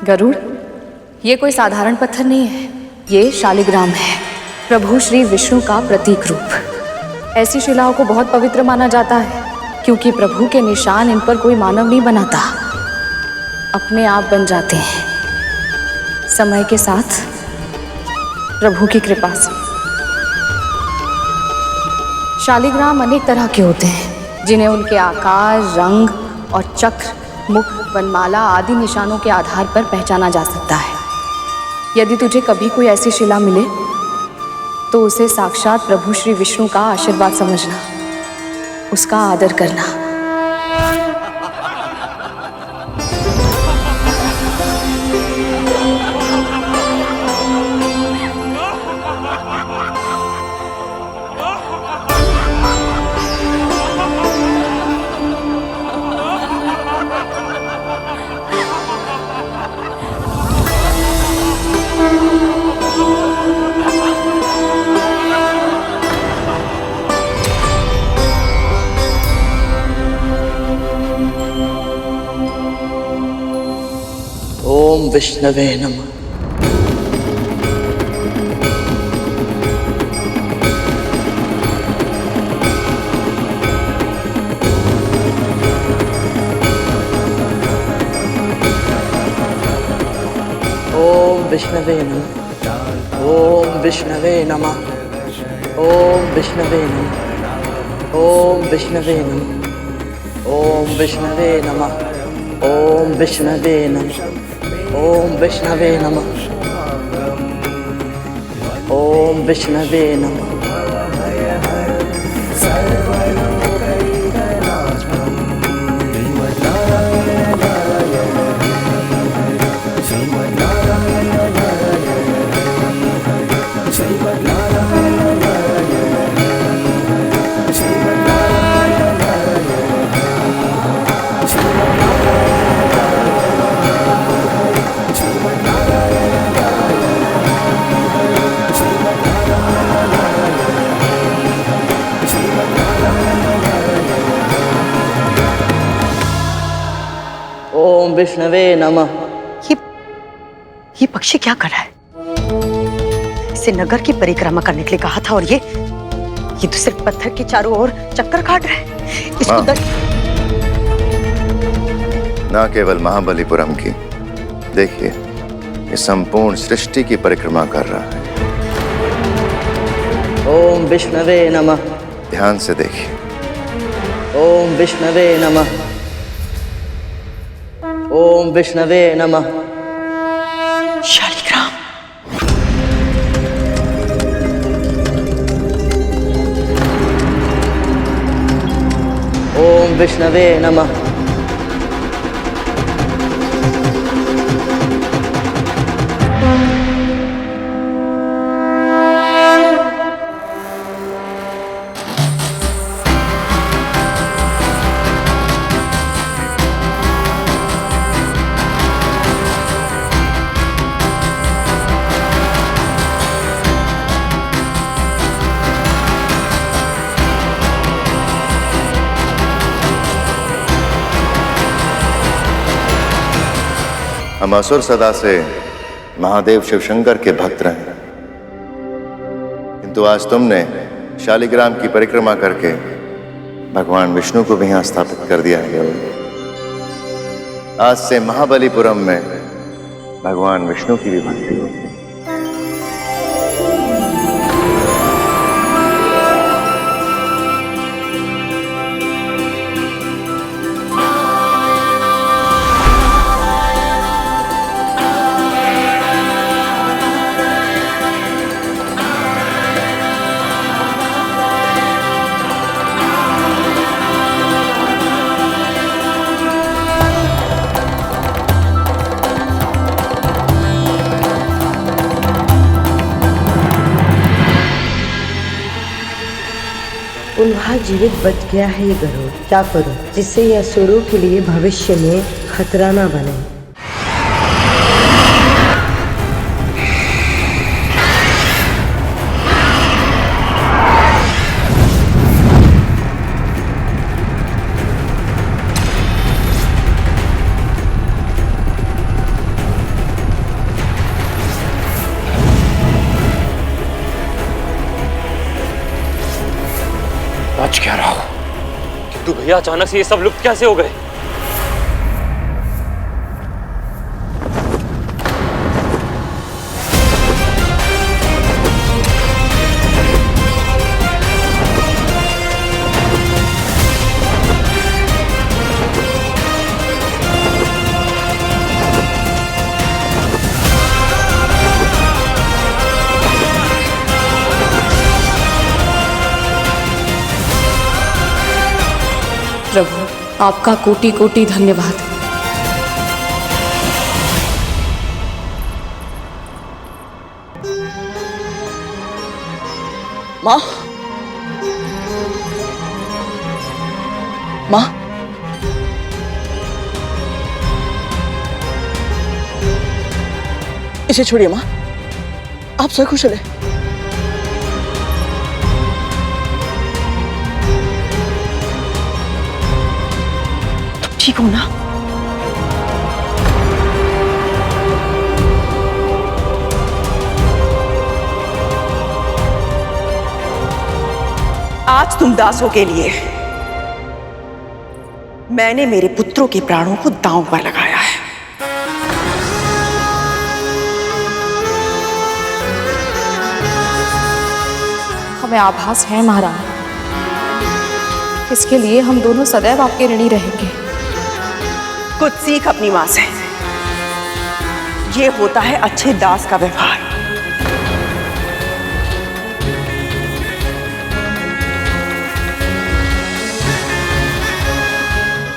गरुड़, ये कोई साधारण पत्थर नहीं है, ये शालिग्राम है, प्रभु श्री विष्णु का प्रतीक रूप। ऐसी शिलाओं को बहुत पवित्र माना जाता है क्योंकि प्रभु के निशान इन पर कोई मानव नहीं बनाता, अपने आप बन जाते हैं समय के साथ प्रभु की कृपा से। शालिग्राम अनेक तरह के होते हैं जिन्हें उनके आकार, रंग और चक्र, मुख, वनमाला आदि निशानों के आधार पर पहचाना जा सकता है। यदि तुझे कभी कोई ऐसी शिला मिले तो उसे साक्षात प्रभु श्री विष्णु का आशीर्वाद समझना, उसका आदर करना। ओम विष्णवे नमः। ओम विष्णवे नमः। ओम विष्णवे नमः। ओम विष्णवे नमः। ओम विष्णवे नमः। ओम विष्णवे नमः। ओम विष्णवे नमः। ओम विष्णवे नमः। ओम विष्णवे नमः। ओम विष्णवे नमः। ये पक्षी क्या कर रहा है? इसे नगर की परिक्रमा करने के लिए कहा था और ये तो सिर्फ पत्थर के चारों ओर चक्कर काट रहा है। इसको ना केवल महाबलीपुरम की, देखिए ये संपूर्ण सृष्टि की परिक्रमा कर रहा है। ओम विष्णवे नमः। ध्यान से देखिए। ओम विष्णवे नमः। ओम विष्णवे नमः। शालिग्राम। ओम विष्णवे नमः। हम असुर सदा से महादेव शिवशंकर के भक्त रहे, किंतु आज तुमने शालिग्राम की परिक्रमा करके भगवान विष्णु को भी यहाँ स्थापित कर दिया है। आज से महाबलीपुरम में भगवान विष्णु की भी भक्ति होगी। उन्हा जीवित बच गया है ये गरुड़। क्या करूं जिससे यह असुरों के लिए भविष्य में खतरा ना बने। बच क्या रहा हो, किंतु भैया अचानक से ये सब लुप्त कैसे हो गए? प्रभु, आपका कोटि कोटि धन्यवाद। माँ, माँ, इसे छोड़िए माँ, आप सकुशल हैं? ठीक हो ना? आज तुम दासों के लिए मैंने मेरे पुत्रों के प्राणों को दांव पर लगाया है। हमें आभास है महारानी, इसके लिए हम दोनों सदैव आपके ऋणी रहेंगे। कुछ सीख अपनी मां से। ये होता है अच्छे दास का व्यवहार।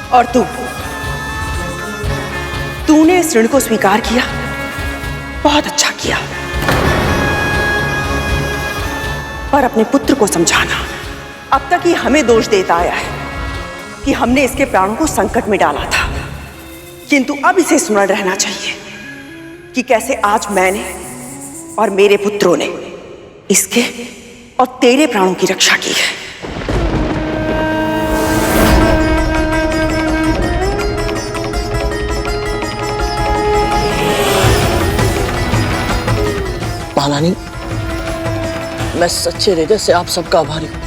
और तूने इस ऋण को स्वीकार किया, बहुत अच्छा किया। पर अपने पुत्र को समझाना। अब तक ये हमें दोष देता आया है कि हमने इसके प्राणों को संकट में डाला था, किंतु अब इसे स्मरण रहना चाहिए कि कैसे आज मैंने और मेरे पुत्रों ने इसके और तेरे प्राणों की रक्षा की है। महारानी, मैं सच्चे हृदय से आप सबका आभारी हूं।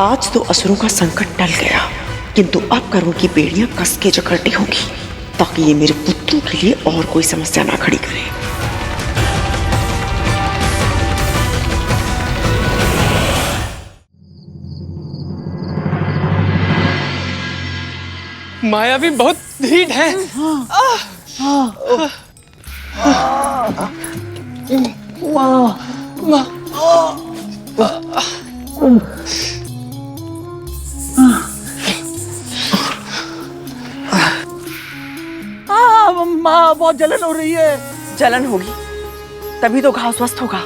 आज तो असुरों का संकट टल गया, किंतु अब करुण की बेड़ियां कस के जकड़नी होगी ताकि ये मेरे पुत्रों के लिए और कोई समस्या ना खड़ी करे। माया भी बहुत ढीठ है। माँ, बहुत जलन हो रही है। जलन होगी तभी तो घाव स्वस्थ होगा।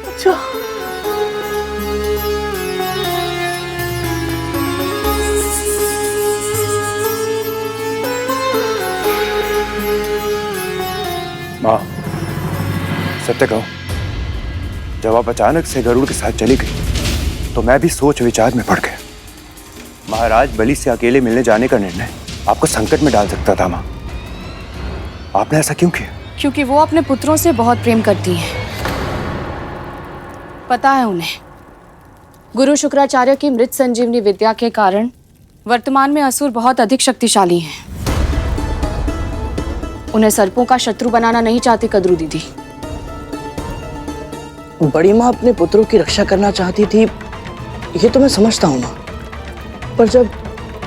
अच्छा। माँ, सत्य कहो, जब आप अचानक से गरुड़ के साथ चली गई तो मैं भी सोच विचार में पड़ गया। महाराज बलि से अकेले मिलने जाने का निर्णय आपको संकट में डाल सकता था। माँ, आपने ऐसा क्यों किया? क्योंकि वो अपने पुत्रों से बहुत प्रेम करती हैं। पता है उन्हें, गुरु शुक्राचार्य की मृत संजीवनी विद्या के कारण वर्तमान में असुर बहुत अधिक शक्तिशाली हैं। उन्हें सर्पों का शत्रु बनाना नहीं चाहती कद्रू दीदी। बड़ी माँ अपने पुत्रों की रक्षा करना चाहती थी, ये तो मैं समझता हूँ माँ। पर जब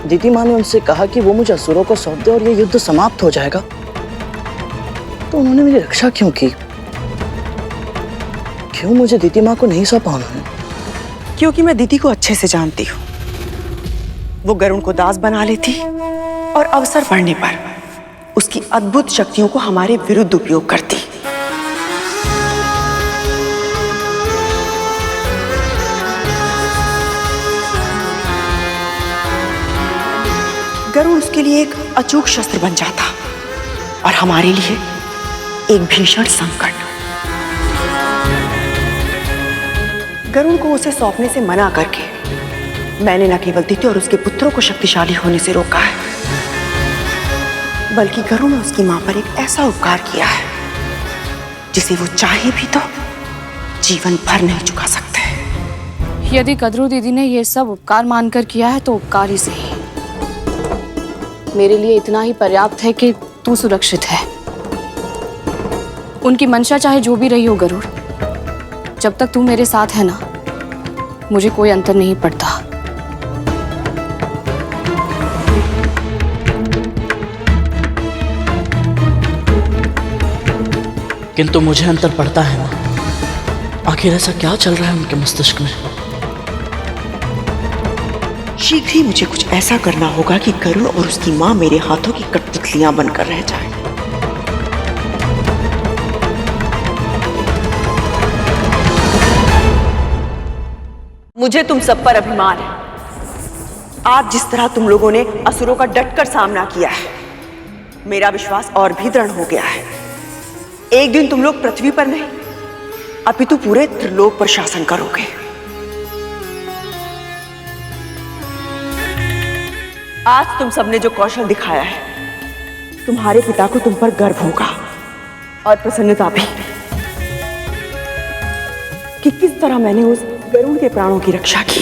दीदी माँ ने उनसे कहा कि वो मुझे असुरों को सौंप दे और ये युद्ध समाप्त हो जाएगा, तो उन्होंने मेरी रक्षा क्यों की? क्यों मुझे दीदी माँ को नहीं सौंपा उन्होंने? क्योंकि मैं दीदी को अच्छे से जानती हूँ। वो गरुड़ को दास बना लेती और अवसर पड़ने पर उसकी अद्भुत शक्तियों को हमारे विरुद्ध उपयोग करती। गरुड़ उसके लिए एक अचूक शस्त्र बन जाता और हमारे लिए एक भीषण संकट। गरुड़ को उसे सौंपने से मना करके मैंने न केवल दीदी और उसके पुत्रों को शक्तिशाली होने से रोका है, बल्कि गरुड़ ने उसकी मां पर एक ऐसा उपकार किया है जिसे वो चाहे भी तो जीवन भर नहीं चुका सकते। यदि कद्रू दीदी ने ये सब उपकार मानकर किया है तो उपकार ही सही। मेरे लिए इतना ही पर्याप्त है कि तू सुरक्षित है। उनकी मंशा चाहे जो भी रही हो गरुड़, जब तक तू मेरे साथ है ना, मुझे कोई अंतर नहीं पड़ता। किंतु मुझे अंतर पड़ता है माँ। आखिर ऐसा क्या चल रहा है उनके मस्तिष्क में? शीघ्र ही मुझे कुछ ऐसा करना होगा कि गरुड़ और उसकी मां मेरे हाथों की कठपुतलियां बनकर रह जाए। मुझे तुम सब पर अभिमान है। आज जिस तरह तुम लोगों ने असुरों का डटकर सामना किया है, मेरा विश्वास और भी दृढ़ हो गया है। एक दिन तुम लोग पृथ्वी पर नहीं अपितु पूरे त्रिलोक पर शासन करोगे। आज तुम सबने जो कौशल दिखाया है, तुम्हारे पिता को तुम पर गर्व होगा और प्रसन्नता भी कि किस तरह मैंने उस गरुड़ के प्राणों की रक्षा की।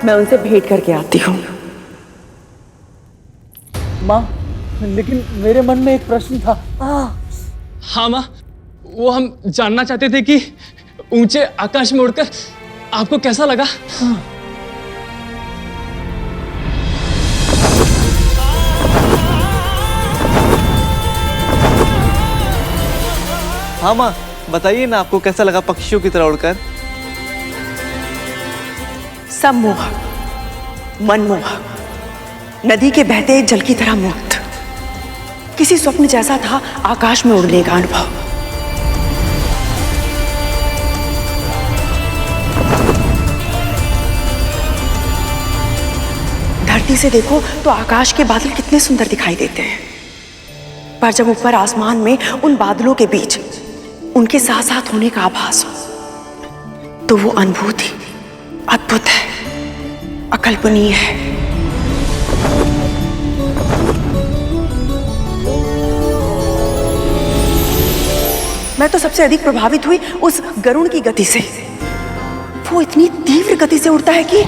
मैं उनसे भेंट करके आती हूँ। माँ, लेकिन मेरे मन में एक प्रश्न था। हाँ माँ, वो हम जानना चाहते थे कि ऊंचे आकाश में उड़कर आपको कैसा लगा? हाँ माँ, बताइए ना, आपको कैसा लगा पक्षियों की तरह उड़कर? सम्मोहक, मनमोहक, नदी के बहते जल की तरह मुक्त, किसी स्वप्न जैसा था आकाश में उड़ने का अनुभव। धरती से देखो तो आकाश के बादल कितने सुंदर दिखाई देते हैं, पर जब ऊपर आसमान में उन बादलों के बीच उनके साथ साथ होने का आभास हो तो वो अनुभूति अद्भुत है, अकल्पनीय है। मैं तो सबसे अधिक प्रभावित हुई उस गरुड़ की गति से। वो इतनी तीव्र गति से उड़ता है कि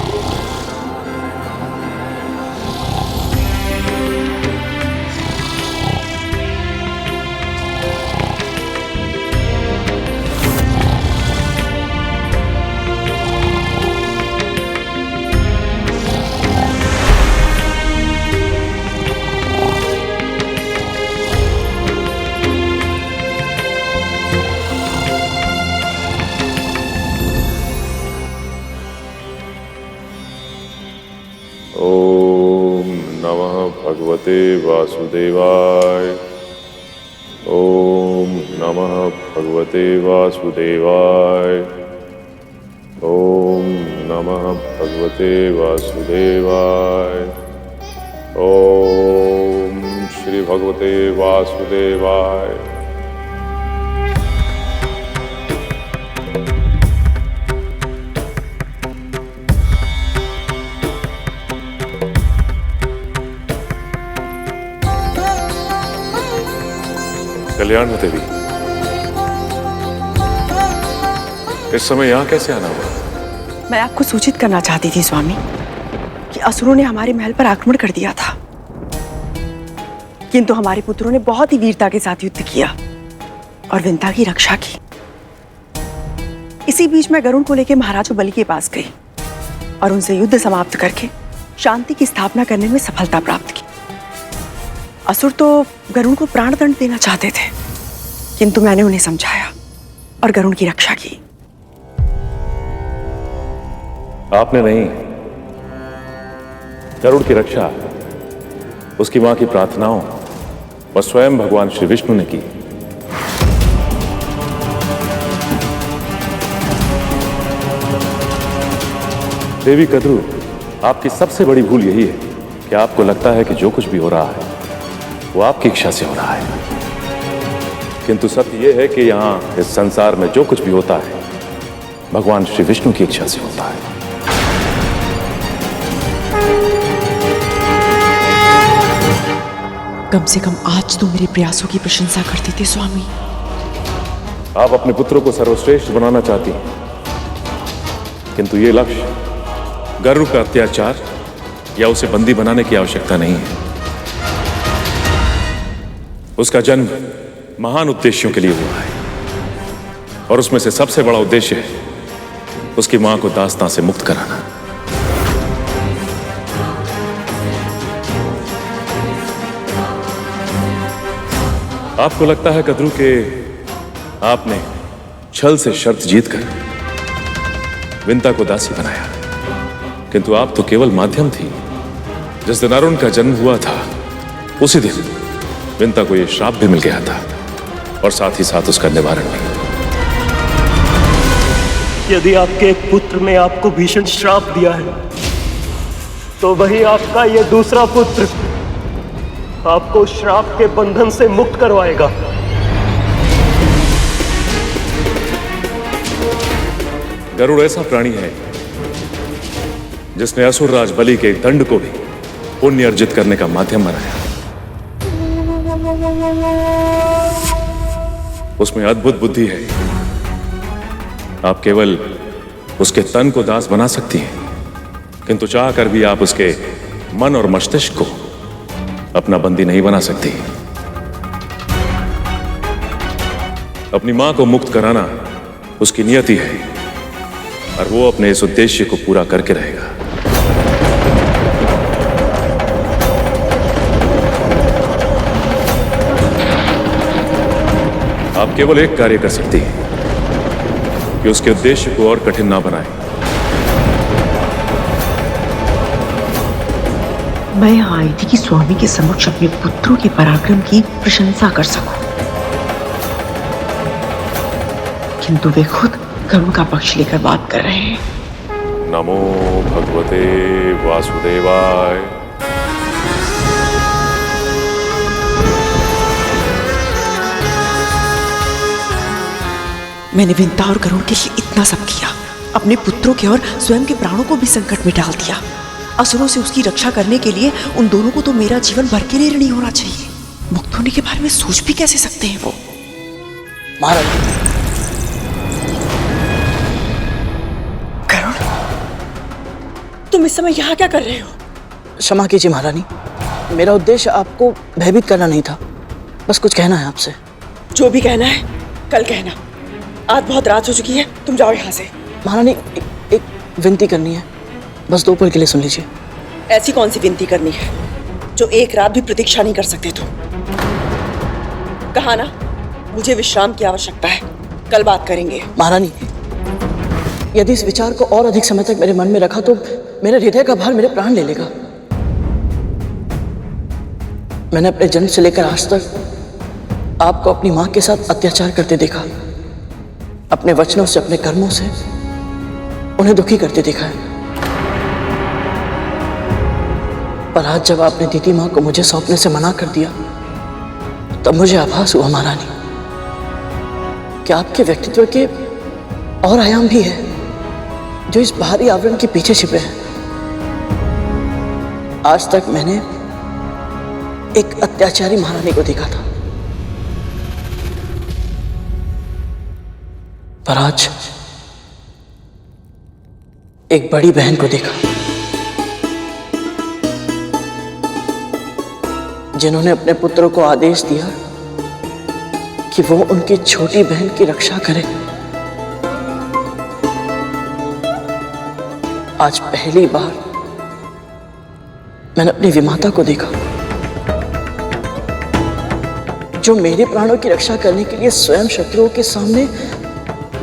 भगवते वासुदेवाय। ओम नमः भगवते वासुदेवाय। ओम नमः भगवते वासुदेवाय। ओम श्री भगवते वासुदेवाय। कल्याण हो देवी, इस समय यहाँ कैसे आना हुआ? मैं आपको सूचित करना चाहती थी स्वामी कि असुरों ने हमारे महल पर आक्रमण कर दिया था, किंतु हमारे पुत्रों ने बहुत ही वीरता के साथ युद्ध किया और विंता की रक्षा की। इसी बीच मैं गरुड़ को लेकर महाराज बलि के पास गई और उनसे युद्ध समाप्त करके शांति की स्थापना करने में सफलता प्राप्त की। असुर तो गरुड़ को प्राणदंड देना चाहते थे, किंतु मैंने उन्हें समझाया और गरुड़ की रक्षा की। आपने नहीं, गरुड़ की रक्षा उसकी मां की प्रार्थनाओं और स्वयं भगवान श्री विष्णु ने की। देवी कद्रू, आपकी सबसे बड़ी भूल यही है कि आपको लगता है कि जो कुछ भी हो रहा है वो आपकी इच्छा से हो रहा है, किंतु सत्य यह है कि यहां इस संसार में जो कुछ भी होता है भगवान श्री विष्णु की इच्छा से होता है। कम से कम आज तो मेरे प्रयासों की प्रशंसा करते थे स्वामी। आप अपने पुत्रों को सर्वश्रेष्ठ बनाना चाहती हैं, किंतु ये लक्ष्य गरुड़ का अत्याचार या उसे बंदी बनाने की आवश्यकता नहीं है। उसका जन्म महान उद्देश्यों के लिए हुआ है और उसमें से सबसे बड़ा उद्देश्य है उसकी मां को दास्तां से मुक्त कराना। आपको लगता है कद्रू के आपने छल से शर्त जीतकर विंता को दासी बनाया, किंतु आप तो केवल माध्यम थी। जिस दिन अरुण का जन्म हुआ था उसी दिन विंता को यह श्राप भी मिल गया था और साथ ही साथ उसका निवारण भी। यदि आपके एक पुत्र ने आपको भीषण श्राप दिया है तो वही आपका ये दूसरा पुत्र आपको श्राप के बंधन से मुक्त करवाएगा। गरुड़ ऐसा प्राणी है जिसने असुरराज बलि के दंड को भी पुण्य अर्जित करने का माध्यम बनाया। उसमें अद्भुत बुद्धि है। आप केवल उसके तन को दास बना सकती हैं, किंतु चाह कर भी आप उसके मन और मस्तिष्क को अपना बंदी नहीं बना सकती। अपनी मां को मुक्त कराना उसकी नियति है और वो अपने इस उद्देश्य को पूरा करके रहेगा। आप केवल एक कार्य कर सकती हैं कि उसके उद्देश्य को और कठिन ना बनाएं। मैं यहाँ आई थी कि स्वामी के समक्ष अपने पुत्रों के पराक्रम की प्रशंसा कर सकूं, किंतु वे खुद कर्म का पक्ष लेकर बात कर रहे हैं। नमो भगवते वासुदेवाय। मैंने विंता और गरुड़ के लिए इतना सब किया, अपने पुत्रों के और स्वयं के प्राणों को भी संकट में डाल दिया। असुरों से उसकी रक्षा करने के लिए उन दोनों को तो मेरा जीवन भर के लिए ऋणी होना चाहिए। मुक्त होने के बारे में सोच भी कैसे सकते हैं वो? महाराज, गरुड़, तुम इस समय यहाँ क्या कर रहे हो? क्षमा कीजिए महारानी, मेरा उद्देश्य आपको भयभीत करना नहीं था, बस कुछ कहना है आपसे। जो भी कहना है कल कहना, आज बहुत रात हो चुकी है, तुम जाओ यहाँ से। महारानी, एक विनती करनी है, बस 2 पल के लिए सुन लीजिए। ऐसी कौन सी विनती करनी है जो एक रात भी प्रतीक्षा नहीं कर सकते तुम? कहा ना, मुझे विश्राम की आवश्यकता है, कल बात करेंगे। महारानी, यदि इस विचार को और अधिक समय तक मेरे मन में रखा तो मेरे हृदय का भार मेरे प्राण ले लेगा। मैंने अपने जन्म से लेकर आज तक आपको अपनी मां के साथ अत्याचार करते देखा, अपने वचनों से, अपने कर्मों से उन्हें दुखी करते देखा है। पर आज जब आपने दीदी मां को मुझे सौंपने से मना कर दिया, तब मुझे आभास हुआ महारानी कि आपके व्यक्तित्व के और आयाम भी है जो इस बाहरी आवरण के पीछे छिपे हैं। आज तक मैंने एक अत्याचारी महारानी को देखा था, पर आज एक बड़ी बहन को देखा जिन्होंने अपने पुत्रों को आदेश दिया कि वो उनकी छोटी बहन की रक्षा करें। आज पहली बार मैंने अपनी विमाता को देखा जो मेरे प्राणों की रक्षा करने के लिए स्वयं शत्रुओं के सामने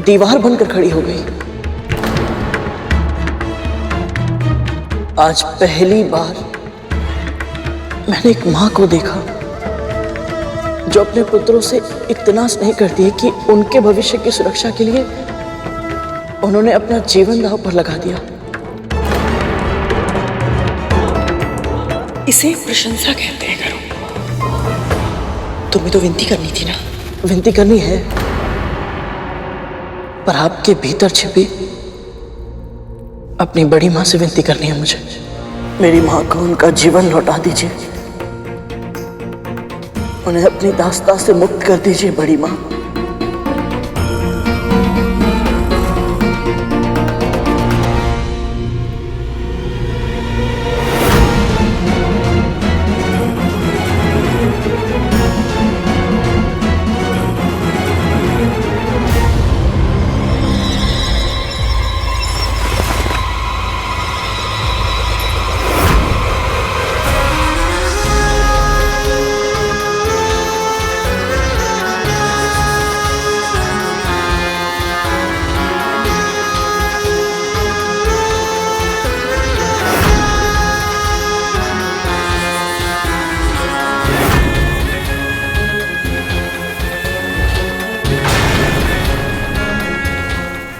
दीवार बनकर खड़ी हो गई। आज पहली बार मैंने एक मां को देखा जो अपने पुत्रों से इतना स्नेह करती है कि उनके भविष्य की सुरक्षा के लिए उन्होंने अपना जीवन दांव पर लगा दिया। इसे प्रशंसा कहते हैं करो। तुम्हें तो विनती करनी थी ना। विनती करनी है, पर आपके भीतर छिपी अपनी बड़ी मां से विनती करनी है मुझे। मेरी मां को उनका जीवन लौटा दीजिए, उन्हें अपनी दास्ता से मुक्त कर दीजिए बड़ी मां।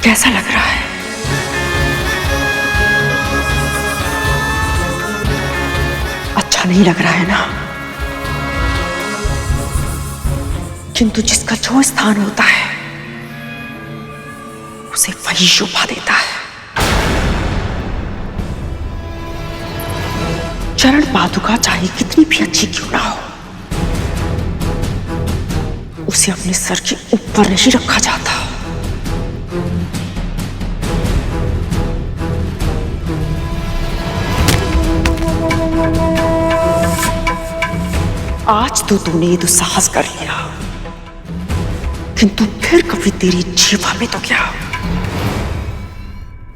कैसा लग रहा है? अच्छा नहीं लग रहा है ना? किंतु जिसका जो स्थान होता है उसे वही शोभा देता है। चरण पादुका चाहे कितनी भी अच्छी क्यों ना हो, उसे अपने सर के ऊपर नहीं रखा जाता। आज तो तूने ये दुस्साहस कर लिया, किंतु फिर कभी तेरी जीवा में तो क्या,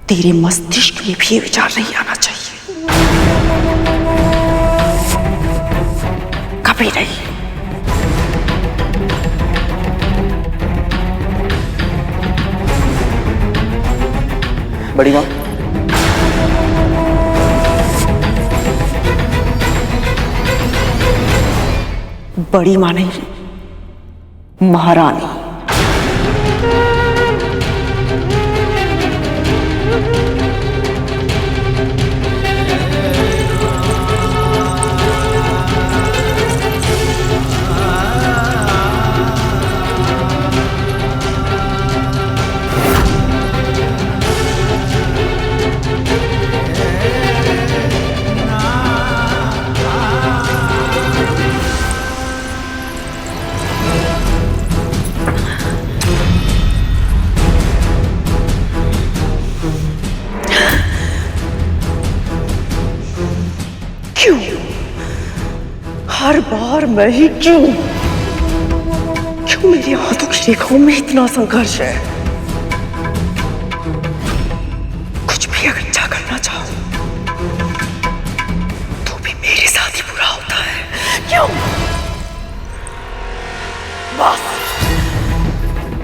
तेरे मस्तिष्क में भी ये विचार नहीं आना चाहिए, कभी नहीं। बड़ी माँ, बड़ी माँ नहीं, महारानी। क्यों हर बार मैं ही क्यों मेरी हाथों की रेखाओं में इतना संघर्ष है? कुछ भी अगर अच्छा करना चाहो तो भी मेरे साथ ही बुरा होता है। क्यों? बस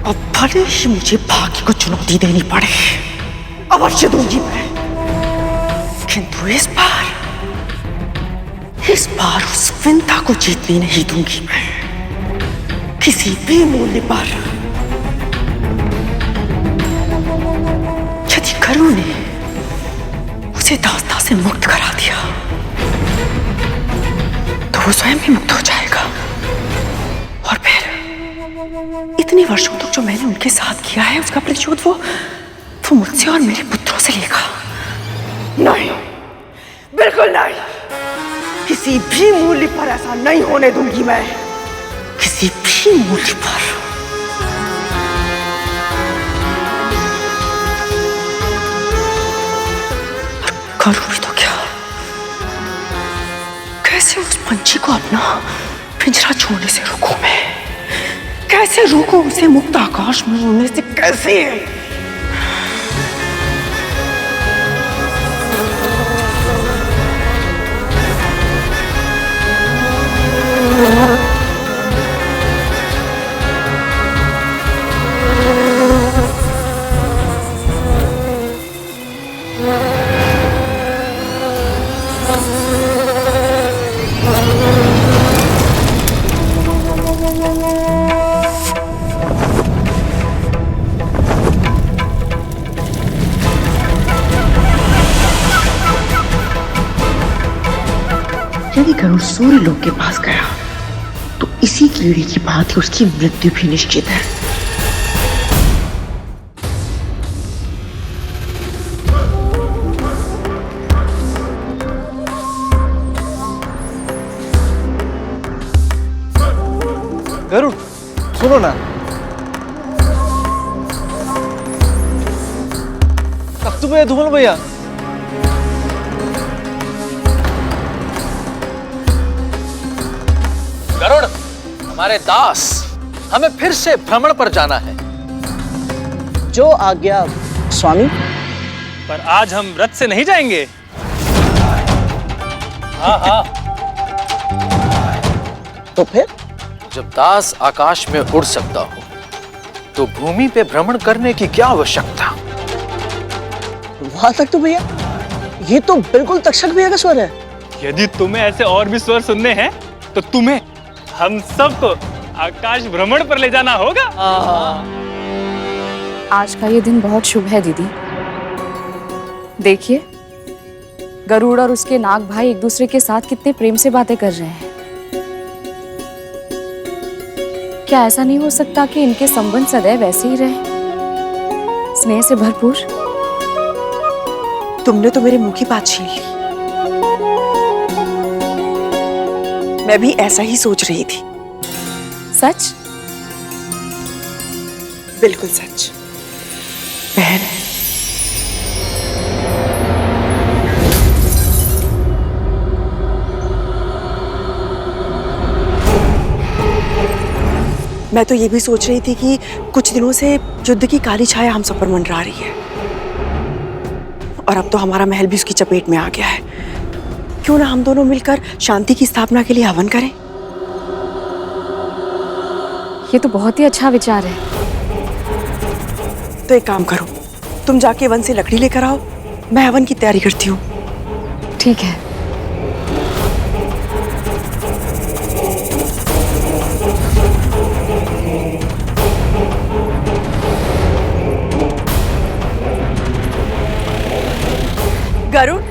अब भले ही मुझे भाग्य को चुनौती देनी पड़े, अवश्य दूंगी मैं, किंतु इस बार उस विंता को जीतने नहीं दूंगी मैं, किसी भी मूल्य पर। यदि करुण ने उसे दास्ता से मुक्त करा दिया तो वो स्वयं भी मुक्त हो जाएगा, और फिर इतने वर्षों तक जो मैंने उनके साथ किया है उसका प्रतिशोध वो मुझसे और मेरे पुत्रों से लेगा। नहीं, बिल्कुल नहीं, किसी भी मूल्य पर ऐसा नहीं होने दूंगी मैं, किसी भी मूल्य पर। करूं भी तो क्या? कैसे उस पंछी को अपना पिंजरा छोड़ने से रोकूं मैं? कैसे रोकूं उसे मुक्त आकाश में उड़ने से? कैसे? यदि गरुड़ सूर्य लोक के पास गया तो इसी कीड़े की भांति उसकी मृत्यु भी निश्चित है। गरुड़ सुनो ना, अब तुम्हें धूमल भैया। गरुड़, हमारे दास, हमें फिर से भ्रमण पर जाना है। जो आज्ञा स्वामी। पर आज हम रथ से नहीं जाएंगे। हाँ। तो फिर? जब दास आकाश में उड़ सकता हो तो भूमि पे भ्रमण करने की क्या आवश्यकता? वहां तक तो भैया, ये तो बिल्कुल तक्षक भैया का स्वर है। यदि तुम्हें ऐसे और भी स्वर सुनने हैं तो तुम्हें हम सबको आकाश भ्रमण पर ले जाना होगा। आज का ये दिन बहुत शुभ है दीदी। देखिए, गरुड़ और उसके नाग भाई एक दूसरे के साथ कितने प्रेम से बातें कर रहे हैं। क्या ऐसा नहीं हो सकता कि इनके संबंध सदैव ऐसे ही रहे, स्नेह से भरपूर? तुमने तो मेरे मुंह की बात छीन ली। मैं भी ऐसा ही सोच रही थी। सच? बिल्कुल सच। बहन, मैं तो ये भी सोच रही थी कि कुछ दिनों से युद्ध की काली छाया हम सब पर मंडरा रही है और अब तो हमारा महल भी उसकी चपेट में आ गया है। क्यों ना हम दोनों मिलकर शांति की स्थापना के लिए हवन करें? ये तो बहुत ही अच्छा विचार है। तो एक काम करो, तुम जाके वन से लकड़ी लेकर आओ, मैं हवन की तैयारी करती हूँ। ठीक है। गरुड़,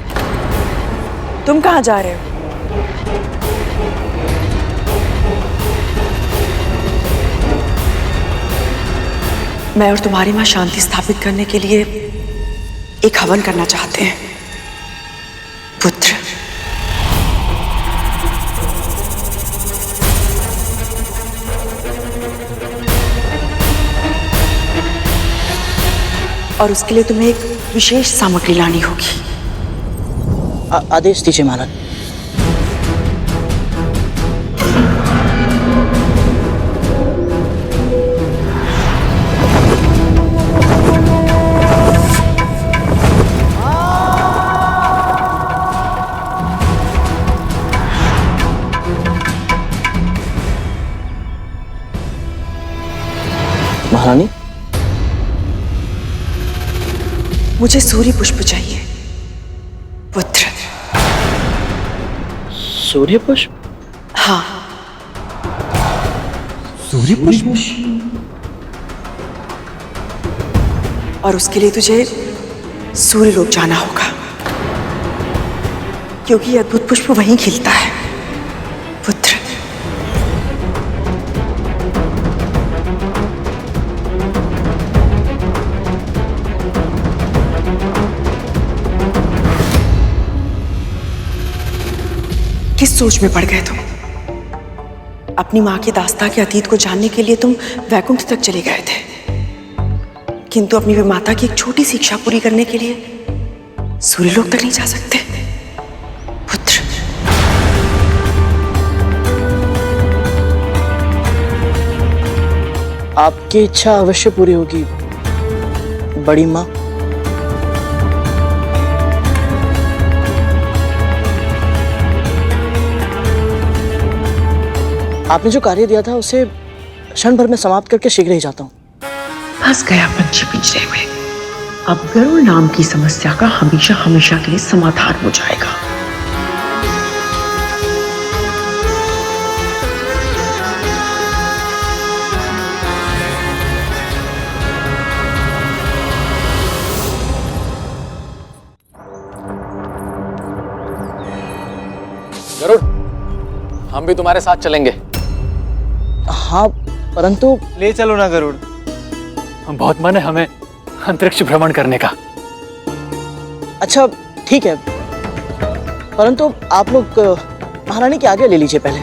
तुम कहाँ जा रहे हो? मैं और तुम्हारी माँ शांति स्थापित करने के लिए एक हवन करना चाहते हैं। पुत्र, और उसके लिए तुम्हें एक विशेष सामग्री लानी होगी। आदेश दीजिए महाराज। महारानी, मुझे सूर्य पुष्प चाहिए पुत्र। सूर्य पुष्प? हाँ, सूर्य पुष्प? और उसके लिए तुझे सूर्यलोक जाना होगा, क्योंकि यह अद्भुत पुष्प वहीं खिलता है पुत्र। किस सोच में पड़ गए तुम? अपनी मां की दास्तां के अतीत को जानने के लिए तुम वैकुंठ तक चले गए थे, किंतु अपनी माता की एक छोटी सी इच्छा पूरी करने के लिए सूर्यलोक तक नहीं जा सकते पुत्र। आपकी इच्छा अवश्य पूरी होगी बड़ी माँ। आपने जो कार्य दिया था उसे क्षण भर में समाप्त करके शीघ्र ही जाता हूँ। फंस गया पंछी पिंजरे में। अब गरुड़ नाम की समस्या का हमेशा हमेशा के लिए समाधान हो जाएगा। गरुड़, हम भी तुम्हारे साथ चलेंगे। हाँ, परंतु ले चलो ना गरुड़, बहुत मन है हमें अंतरिक्ष भ्रमण करने का। अच्छा ठीक है, परंतु आप लोग महारानी के आगे ले लीजिए पहले।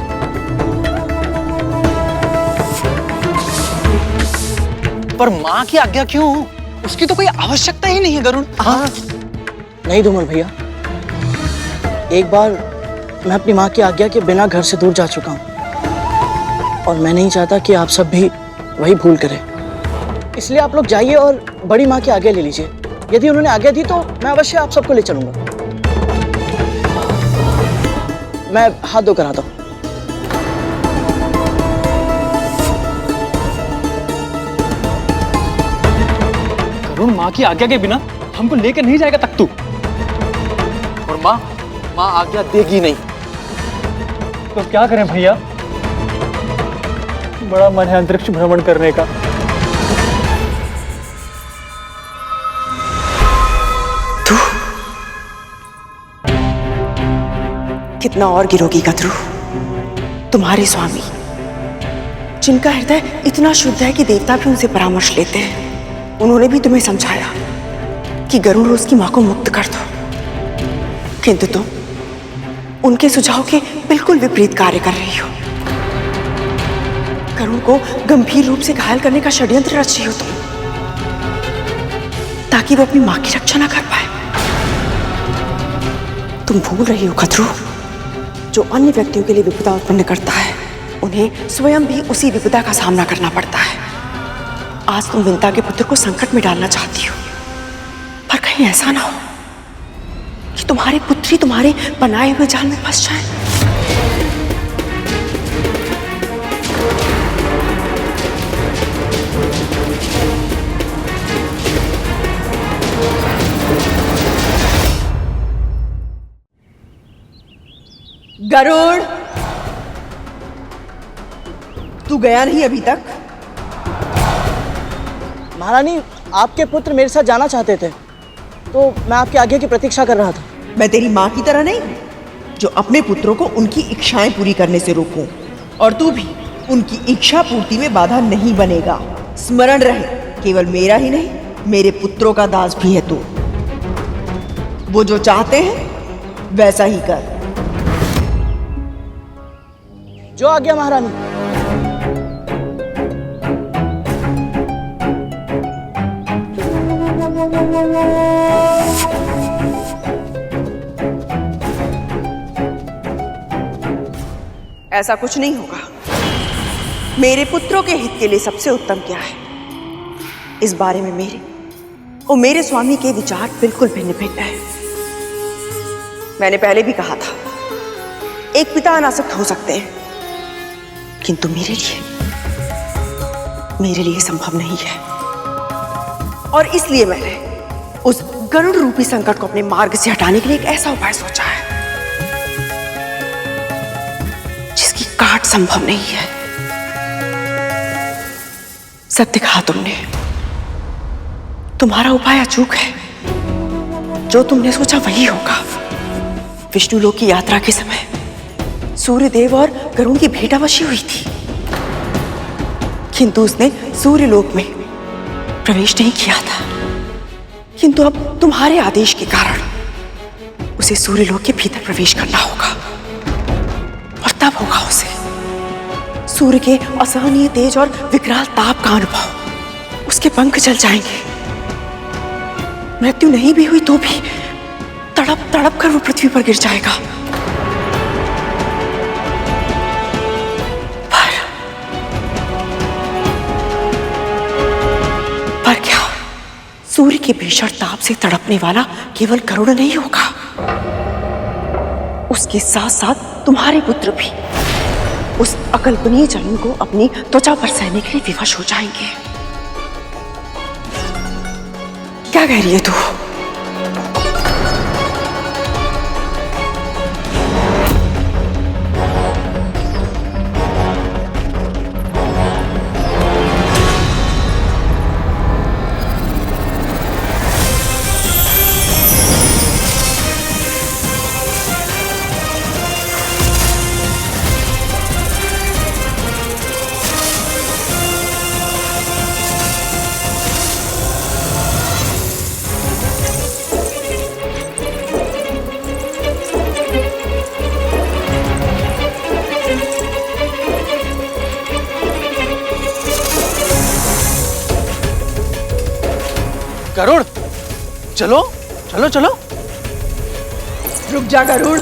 पर माँ की आज्ञा क्यों? उसकी तो कोई आवश्यकता ही नहीं है गरुड़। हाँ नहीं धूमल भैया, एक बार मैं अपनी माँ की आज्ञा के बिना घर से दूर जा चुका हूँ और मैं नहीं चाहता कि आप सब भी वही भूल करें। इसलिए आप लोग जाइए और बड़ी माँ की आज्ञा ले लीजिए। यदि उन्होंने आज्ञा दी तो मैं अवश्य आप सबको ले चलूंगा। मैं हाथ धोकर आता हूँ। गरुड़, माँ की आज्ञा के बिना हमको लेकर नहीं जाएगा तख्तू। और माँ आज्ञा देगी नहीं। तो क्या करें भैया? बड़ा मन है अंतरिक्ष भ्रमण करने का। तू कितना और गिरोगी गदरू? तुम्हारे स्वामी, जिनका हृदय इतना शुद्ध है कि देवता भी उनसे परामर्श लेते हैं, उन्होंने भी तुम्हें समझाया कि गरुड़ उसकी मां को मुक्त कर दो, किंतु तुम उनके सुझाव के बिल्कुल विपरीत कार्य कर रही हो। करुण को गंभीर रूप से घायल करने का षड्यंत्र रच रही हो तुम, ताकि वो अपनी मां की रक्षा ना कर पाए। तुम भूल रही हो खतरू, जो अन्य व्यक्तियों के लिए विपदा उत्पन्न करता है उन्हें स्वयं भी उसी विपदा का सामना करना पड़ता है। आज तुम विंता के पुत्र को संकट में डालना चाहती हो, पर कहीं ऐसा ना हो कि तुम्हारे पुत्री तुम्हारे बनाए हुए जाल में फंस जाए। गरुड़, तू गया नहीं अभी तक? महारानी, आपके पुत्र मेरे साथ जाना चाहते थे, तो मैं आपके आगे की प्रतीक्षा कर रहा था। मैं तेरी माँ की तरह नहीं हूँ, जो अपने पुत्रों को उनकी इच्छाएं पूरी करने से रोकूं, और तू भी उनकी इच्छा पूर्ति में बाधा नहीं बनेगा। स्मरण रहे, केवल मेरा ही नहीं, मेरे पुत्रों का दास भी है तू। वो जो चाहते हैं वैसा ही कर। जो आ गया महारानी। ऐसा कुछ नहीं होगा। मेरे पुत्रों के हित के लिए सबसे उत्तम क्या है, इस बारे में मेरे और मेरे स्वामी के विचार बिल्कुल भिन्न भिन्न हैं। मैंने पहले भी कहा था, एक पिता अनासक्त हो सकते हैं, किंतु मेरे लिए संभव नहीं है। और इसलिए मैंने उस गरुड़ रूपी संकट को अपने मार्ग से हटाने के लिए एक ऐसा उपाय सोचा है जिसकी काट संभव नहीं है। सत्य कहा तुमने, तुम्हारा उपाय अचूक है। जो तुमने सोचा वही होगा। विष्णु लोक की यात्रा के समय सूर्यदेव और गरुड़ की भेंटावशी हुई थी, किंतु उसने सूर्यलोक में प्रवेश नहीं किया था। किंतु अब तुम्हारे आदेश के कारण उसे सूर्यलोक के भीतर प्रवेश करना होगा, और तब होगा उसे सूर्य के असहनीय तेज और विकराल ताप का अनुभव। उसके पंख जल जाएंगे। मृत्यु नहीं भी हुई तो भी तड़प तड़प कर वो पृथ्वी पर गिर जाएगा। पर क्या सूर्य के भीषण ताप से तड़पने वाला केवल गरुड़ नहीं होगा, उसके साथ साथ तुम्हारे पुत्र भी उस अकल्पनीय जलन को अपनी त्वचा पर सहने के लिए विवश हो जाएंगे। क्या कह रही है तू? गरुड़, चलो चलो चलो। रुक जा गरुड़।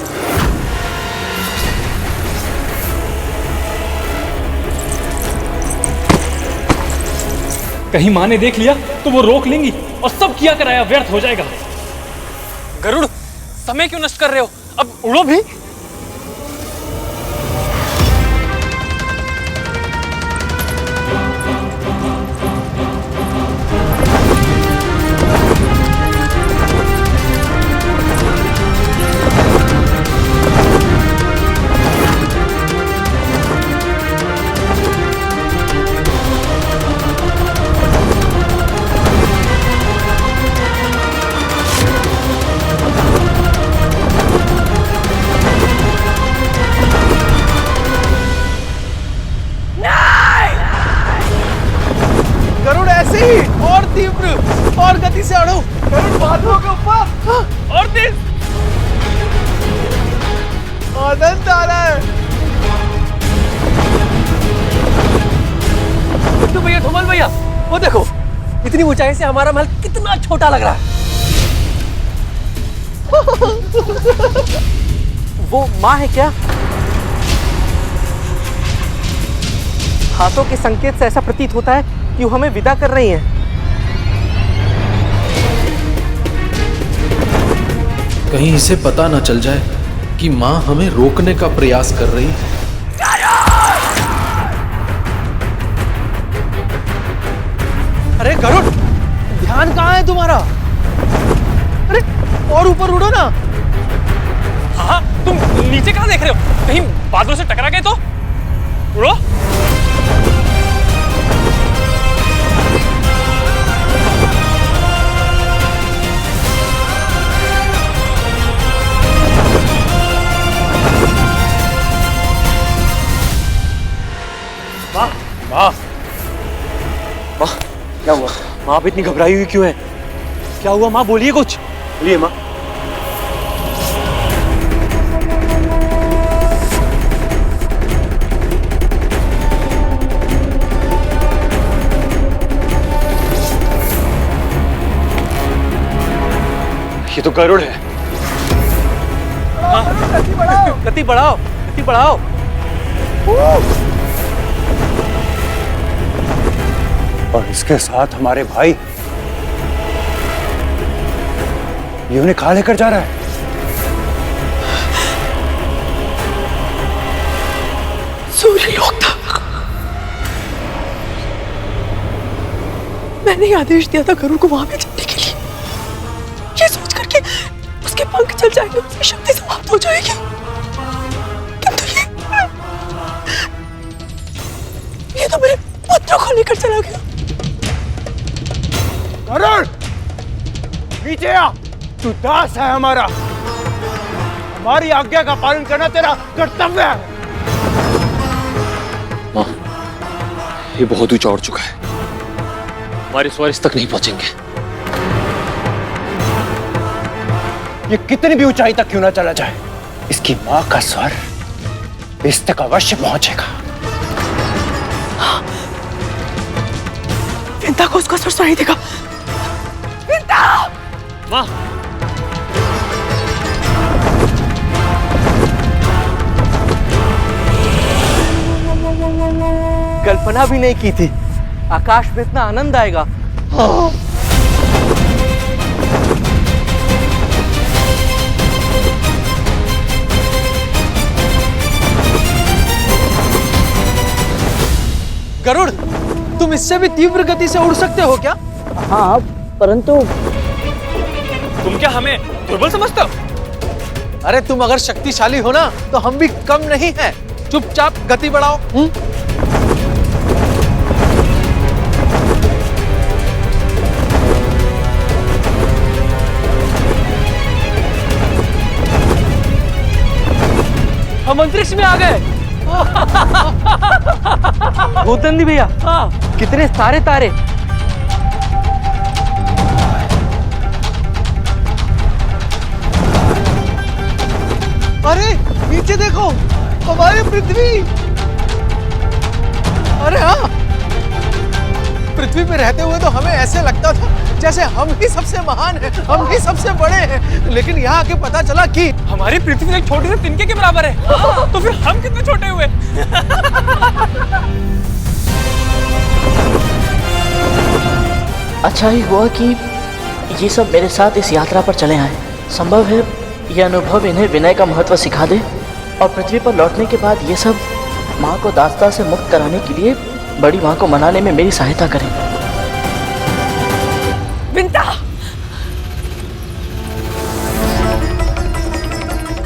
कहीं माँ ने देख लिया तो वो रोक लेंगी और सब किया कराया व्यर्थ हो जाएगा। गरुड़, समय क्यों नष्ट कर रहे हो? अब उड़ो भी। और तीव्र और गति से अड़ो। गरुड़ बादलों के ऊपर और तेज। आनंद आ रहा है। तो भैया, धुमल भैया, वो देखो, इतनी ऊंचाई से हमारा महल कितना छोटा लग रहा है। वो माँ है क्या? हाथों के संकेत से ऐसा प्रतीत होता है कि वो हमें विदा कर रही हैं। कहीं इसे पता न चल जाए कि माँ हमें रोकने का प्रयास कर रही है। अरे गरुड़, ध्यान कहाँ है तुम्हारा? अरे और ऊपर उड़ो ना। हाँ, तुम नीचे कहाँ देख रहे हो? कहीं बादलों से टकरा गए तो? उड़ो। माँ, क्या हुआ? माँ आप इतनी घबराई हुई क्यों है? क्या हुआ माँ? बोलिए कुछ। बोलिए माँ। ये तो गरुड़ है। गति बढ़ाओ, गति बढ़ाओ, गति बढ़ाओ। और इसके साथ हमारे भाई, ये उन्हें कहाँ लेकर जा रहा है? सूर्यलोक था। मैंने ही आदेश दिया था गरुड़ को वहां पे चढ़ने के लिए, ये सोच करके उसके पंख चल जाएंगे, उसकी शक्ति समाप्त हो जाएगी। किंतु ये तो मेरे पुत्रों को लेकर चला गया। गरुड़, नीचे आ। तू दास है हमारा, हमारी आज्ञा का पालन करना तेरा कर्तव्य है। माँ, ये बहुत ऊंचा उड़ चुका है, हमारे स्वर इस तक नहीं पहुंचेंगे। ये कितनी भी ऊंचाई तक क्यों ना चला जाए, इसकी मां का स्वर इस तक अवश्य पहुंचेगा। विंता को उसका स्वर सुनाई देगा। विंता! माँ, कल्पना भी नहीं की थी आकाश में इतना आनंद आएगा। गरुड़, तुम इससे भी तीव्र गति से उड़ सकते हो क्या? हाँ, परंतु तुम क्या हमें दुर्बल समझते हो? अरे तुम अगर शक्तिशाली हो ना तो हम भी कम नहीं हैं। चुपचाप गति बढ़ाओ। हम अंतरिक्ष में आ गए। भूतंदी भैया, कितने सारे तारे। अरे नीचे देखो, हमारी पृथ्वी। अरे हाँ, पृथ्वी पे रहते हुए तो हमें ऐसे लगता था जैसे हम ही सबसे महान हैं, हम ही सबसे बड़े हैं। लेकिन यहाँ आके पता चला कि हमारी पृथ्वी एक छोटे से तिनके के बराबर है। तो फिर हम कितने छोटे हुए? अच्छा ही हुआ कि ये सब मेरे साथ इस यात्रा पर चले आए। संभव है यह अनुभव इन्हें विनय का महत्व सिखा दे और पृथ्वी पर लौटने के बाद ये सब माँ को दास्ता से मुक्त कराने के लिए बड़ी माँ को मनाने में मेरी सहायता करें। विंता!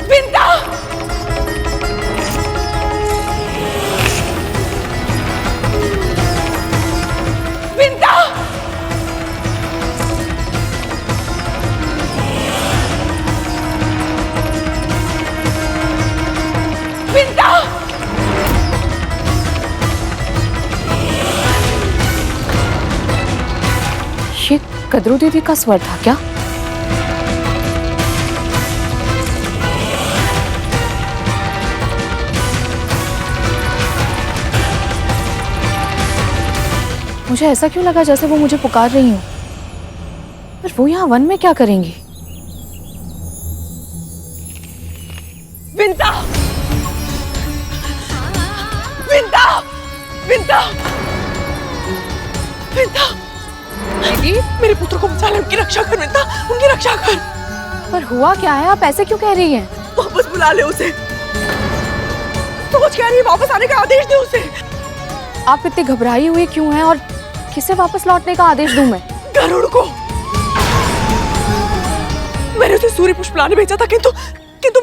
विंता! विंता! विंता! ये कद्रू दीदी का स्वर था क्या? मुझे ऐसा क्यों लगा जैसे वो मुझे पुकार रही हो। पर वो यहाँ वन में क्या करेंगी? विंता! विंता! विंता! विंता! दीदी, मेरे पुत्र को बचा ले, उनकी रक्षा कर विंता, उनकी रक्षा कर। पर हुआ क्या है? आप ऐसे क्यों कह रही हैं? वापस बुला ले उसे। सोच क्या रही है? वापस आने का आदेश दे उसे। आप इतनी घबराई हुई क्यों हैं और किसे वापस लौटने का आदेश दूं मैं? गरुड़ को। मैंने उसे सूर्य पुष्प लाने भेजा था, किंतु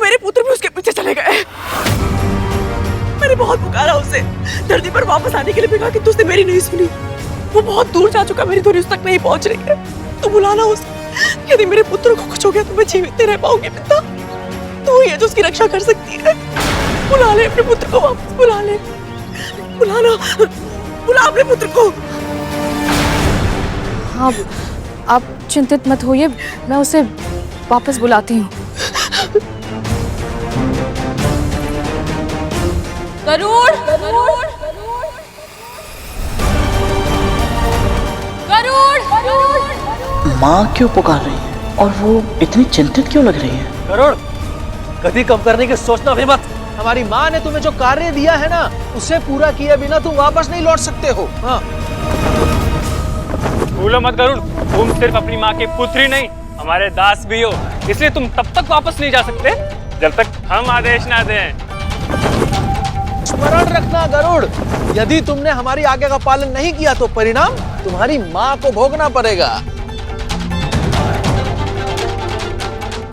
मेरे पुत्र भी उसके पीछे चले गए। मैंने बहुत पुकारा उसे, धरती पर वापस आने के लिए भी कहा, किंतु उसने मेरी नहीं सुनी। वो बहुत दूर जा चुका, मेरी ध्वनि उस तक नहीं पहुंच रही है। तू बुलाना उसे। यदि मेरे पुत्र को कुछ हो गया तो मैं जीवित नहीं रह पाऊंगी पिता। तू ही है जो उसकी रक्षा कर सकती है। बुला ले अपने पुत्र को, वापस बुला ले। बुलाना, बुला अपने पुत्र को। हाँ, आप चिंतित मत होइए, मैं उसे वापस बुलाती हूँ। गरुड़! गरुड़! गरुड़! माँ क्यों पुकार रही है और वो इतनी चिंतित क्यों लग रही है? गरुड़, गति कम करने की सोचना भी मत। हमारी माँ ने तुम्हें जो कार्य दिया है ना, उसे पूरा किए बिना तुम वापस नहीं लौट सकते हो। हाँ। भूलो मत गरुड़, तुम सिर्फ अपनी माँ के पुत्र ही नहीं, हमारे दास भी हो। इसलिए तुम तब तक वापस नहीं जा सकते जब तक हम आदेश ना दें। स्मरण रखना गरुड़, यदि तुमने हमारी आज्ञा का पालन नहीं किया तो परिणाम तुम्हारी माँ को भोगना पड़ेगा।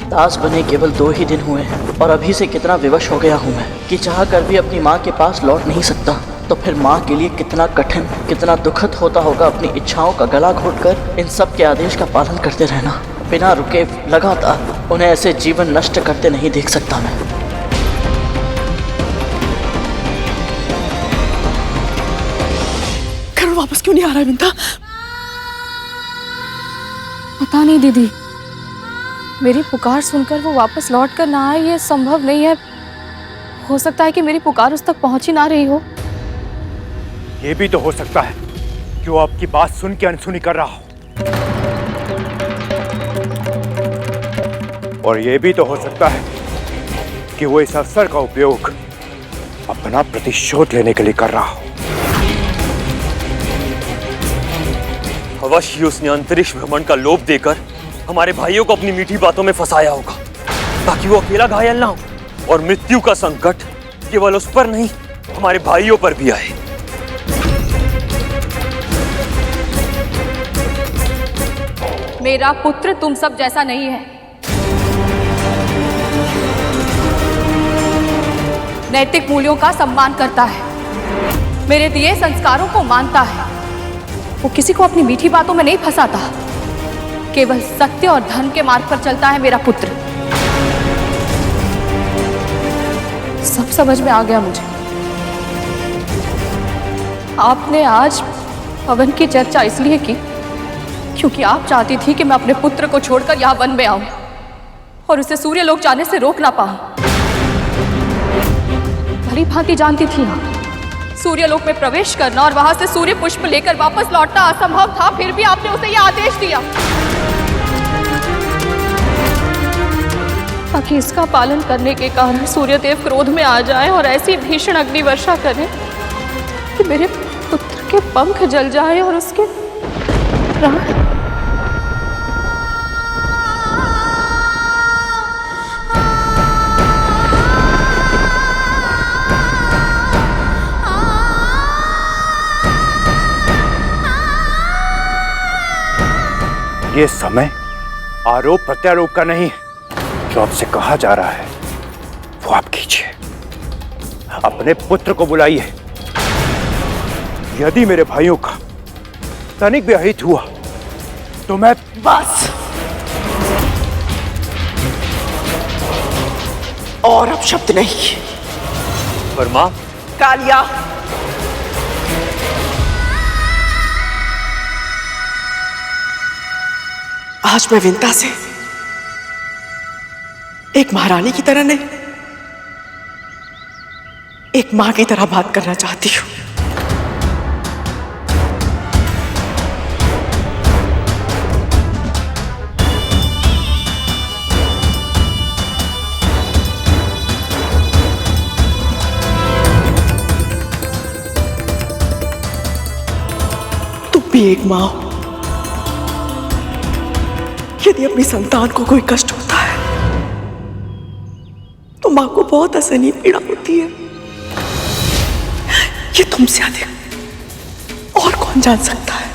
दास बने केवल 2 ही दिन हुए हैं और अभी से कितना विवश हो गया हूँ मैं कि चाह कर भी अपनी माँ के पास लौट नहीं सकता। तो फिर माँ के लिए कितना कठिन, कितना दुखद होता होगा अपनी इच्छाओं का गला घोटकर इन सब के आदेश का पालन करते रहना, बिना रुके लगातार। उन्हें ऐसे जीवन नष्ट करते नहीं देख सकता मैं। गरुड़ वापस क्यों नहीं आ रहा है विंता? पता नहीं दीदी, मेरी पुकार सुनकर वो वापस लौट कर ना आए, ये संभव नहीं है। हो सकता है कि मेरी पुकार उस तक पहुंच ही ना रही हो। ये भी तो हो सकता है कि वो आपकी बात सुन के अनसुनी कर रहा हो, और ये भी तो हो सकता है कि वो इस अवसर का उपयोग अपना प्रतिशोध लेने के लिए कर रहा हो। अवश्य उसने अंतरिक्ष भ्रमण का लोभ देकर हमारे भाइयों को अपनी मीठी बातों में फंसाया होगा, ताकि वो अकेला घायल ना हो और मृत्यु का संकट केवल उस पर नहीं, हमारे भाइयों पर भी आए। मेरा पुत्र तुम सब जैसा नहीं है। नैतिक मूल्यों का सम्मान करता है, मेरे दिए संस्कारों को मानता है। वो किसी को अपनी मीठी बातों में नहीं फंसाता, केवल सत्य और धर्म के मार्ग पर चलता है मेरा पुत्र। सब समझ में आ गया मुझे। आपने आज पवन की चर्चा इसलिए की क्योंकि आप चाहती थी कि मैं अपने पुत्र को छोड़कर यहाँ वन में आऊं और उसे सूर्यलोक जाने से रोक ना पाऊं। भली भांति जानती थी आप, सूर्यलोक में प्रवेश करना और वहां से सूर्य पुष्प लेकर वापस लौटना असंभव था, फिर भी आपने उसे यह आदेश दिया ताकि इसका पालन करने के कारण सूर्यदेव क्रोध में आ जाए और ऐसी भीषण अग्नि वर्षा करें कि मेरे पुत्र के पंख जल जाए और उसके प्राण। ये समय आरोप प्रत्यारोप का नहीं है। जो आपसे कहा जा रहा है वो आप कीजिए। अपने पुत्र को बुलाइए। यदि मेरे भाइयों का तनिक भी अहित हुआ तो मैं बस। और अब शब्द नहीं। वर्मा, कालिया, आज मैं विंता से एक महारानी की तरह नहीं, एक मां की तरह बात करना चाहती हूं। मां हो। यदि अपनी संतान को कोई कष्ट होता है तो मां को बहुत असहनीय पीड़ा होती है। ये तुमसे अधिक और कौन जान सकता है।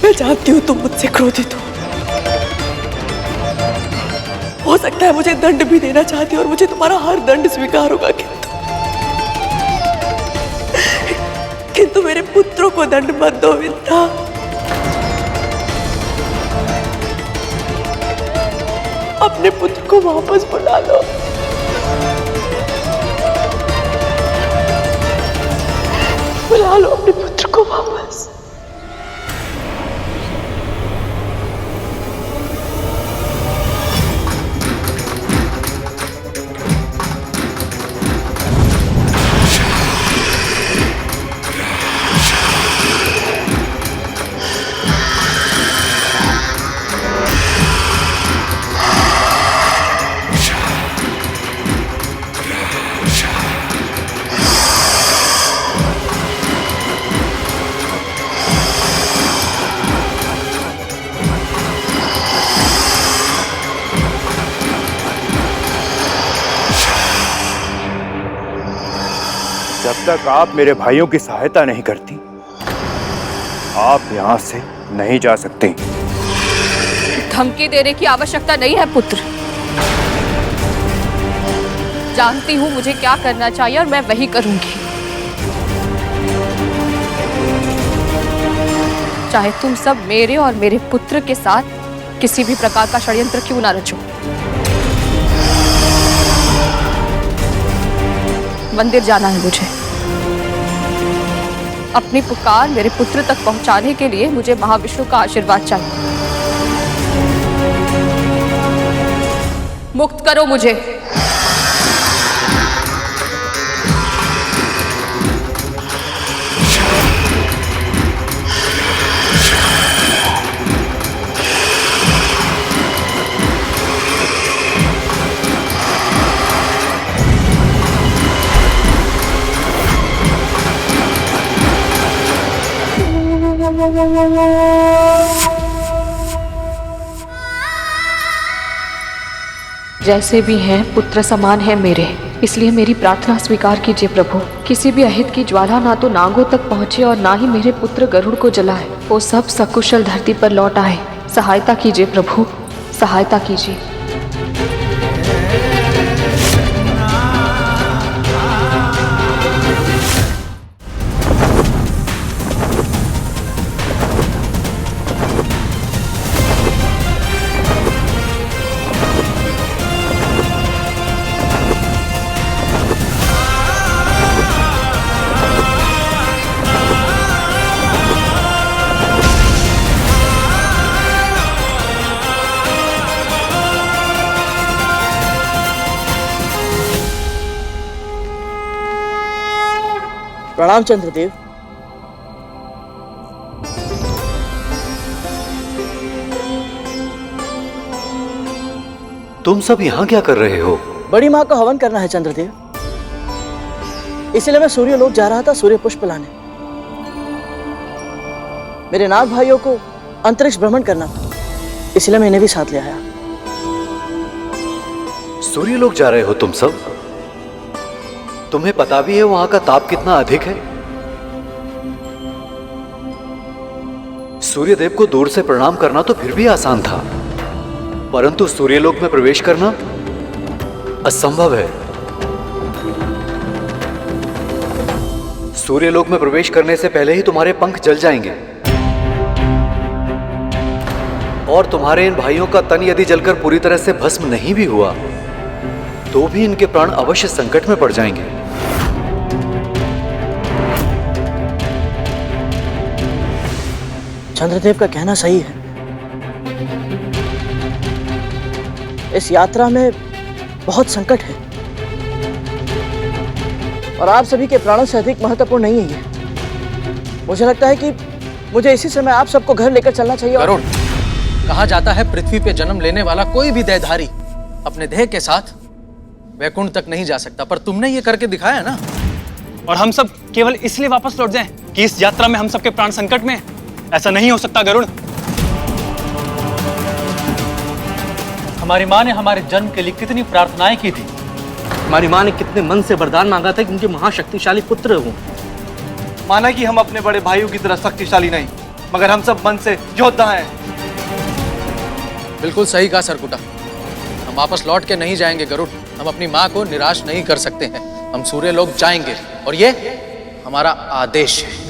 मैं जानती हूं तुम मुझसे क्रोधित हो सकता है मुझे दंड भी देना चाहती हो और मुझे तुम्हारा हर दंड स्वीकार होगा, किंतु मेरे पुत्रों को दंड मत दो विंता। अपने पुत्र को वापस बुला लो। बुला लो अपने पुत्र को वापस। जब तक आप मेरे भाइयों की सहायता नहीं करती, आप यहां से नहीं जा सकते। धमकी देने की आवश्यकता नहीं है पुत्र। जानती हूं मुझे क्या करना चाहिए और मैं वही करूंगी। चाहे तुम सब मेरे और मेरे पुत्र के साथ किसी भी प्रकार का षड्यंत्र क्यों ना रचो। मंदिर जाना है मुझे। अपनी पुकार मेरे पुत्र तक पहुंचाने के लिए मुझे महाविष्णु का आशीर्वाद चाहिए। मुक्त करो मुझे। जैसे भी हैं पुत्र समान है मेरे, इसलिए मेरी प्रार्थना स्वीकार कीजिए प्रभु। किसी भी अहित की ज्वाला ना तो नागों तक पहुंचे और ना ही मेरे पुत्र गरुड़ को जलाए। वो सब सकुशल धरती पर लौट आए। सहायता कीजिए प्रभु, सहायता कीजिए। प्रणाम चंद्रदेव। तुम सब यहाँ क्या कर रहे हो? बड़ी माँ का हवन करना है चंद्रदेव, इसलिए मैं सूर्यलोक जा रहा था सूर्य पुष्प लाने। मेरे नाग भाइयों को अंतरिक्ष भ्रमण करना था, इसलिए मैं इन्हें भी साथ ले आया। सूर्यलोक जा रहे हो तुम सब? तुम्हें पता भी है वहां का ताप कितना अधिक है? सूर्यदेव को दूर से प्रणाम करना तो फिर भी आसान था, परंतु सूर्यलोक में प्रवेश करना असंभव है। सूर्यलोक में प्रवेश करने से पहले ही तुम्हारे पंख जल जाएंगे और तुम्हारे इन भाइयों का तन यदि जलकर पूरी तरह से भस्म नहीं भी हुआ तो भी इनके प्राण अवश्य संकट में पड़ जाएंगे। चंद्रदेव का कहना सही है। इस यात्रा में बहुत संकट है और आप सभी के प्राणों से अधिक महत्वपूर्ण नहीं है ये। मुझे लगता है कि मुझे इसी समय आप सबको घर लेकर चलना चाहिए। गरुड़, कहा जाता है पृथ्वी पे जन्म लेने वाला कोई भी देहधारी अपने देह के साथ वैकुंठ तक नहीं जा सकता, पर तुमने ये करके दिखाया ना। और हम सब केवल इसलिए वापस लौट जाएं कि इस यात्रा में हम सबके प्राण संकट में हैं। ऐसा नहीं हो सकता गरुड़। हमारी माँ ने हमारे जन्म के लिए कितनी प्रार्थनाएं की थी। हमारी माँ ने कितने मन से वरदान मांगा था कि उनके महाशक्तिशाली पुत्र हों। माना कि हम अपने बड़े भाइयों की तरह शक्तिशाली नहीं, मगर हम सब मन से योद्धा हैं। बिल्कुल सही कहा सरकुटा। हम वापस लौट के नहीं जाएंगे गरुड़। हम अपनी माँ को निराश नहीं कर सकते हैं। हम सूर्य लोक जाएंगे और ये हमारा आदेश है।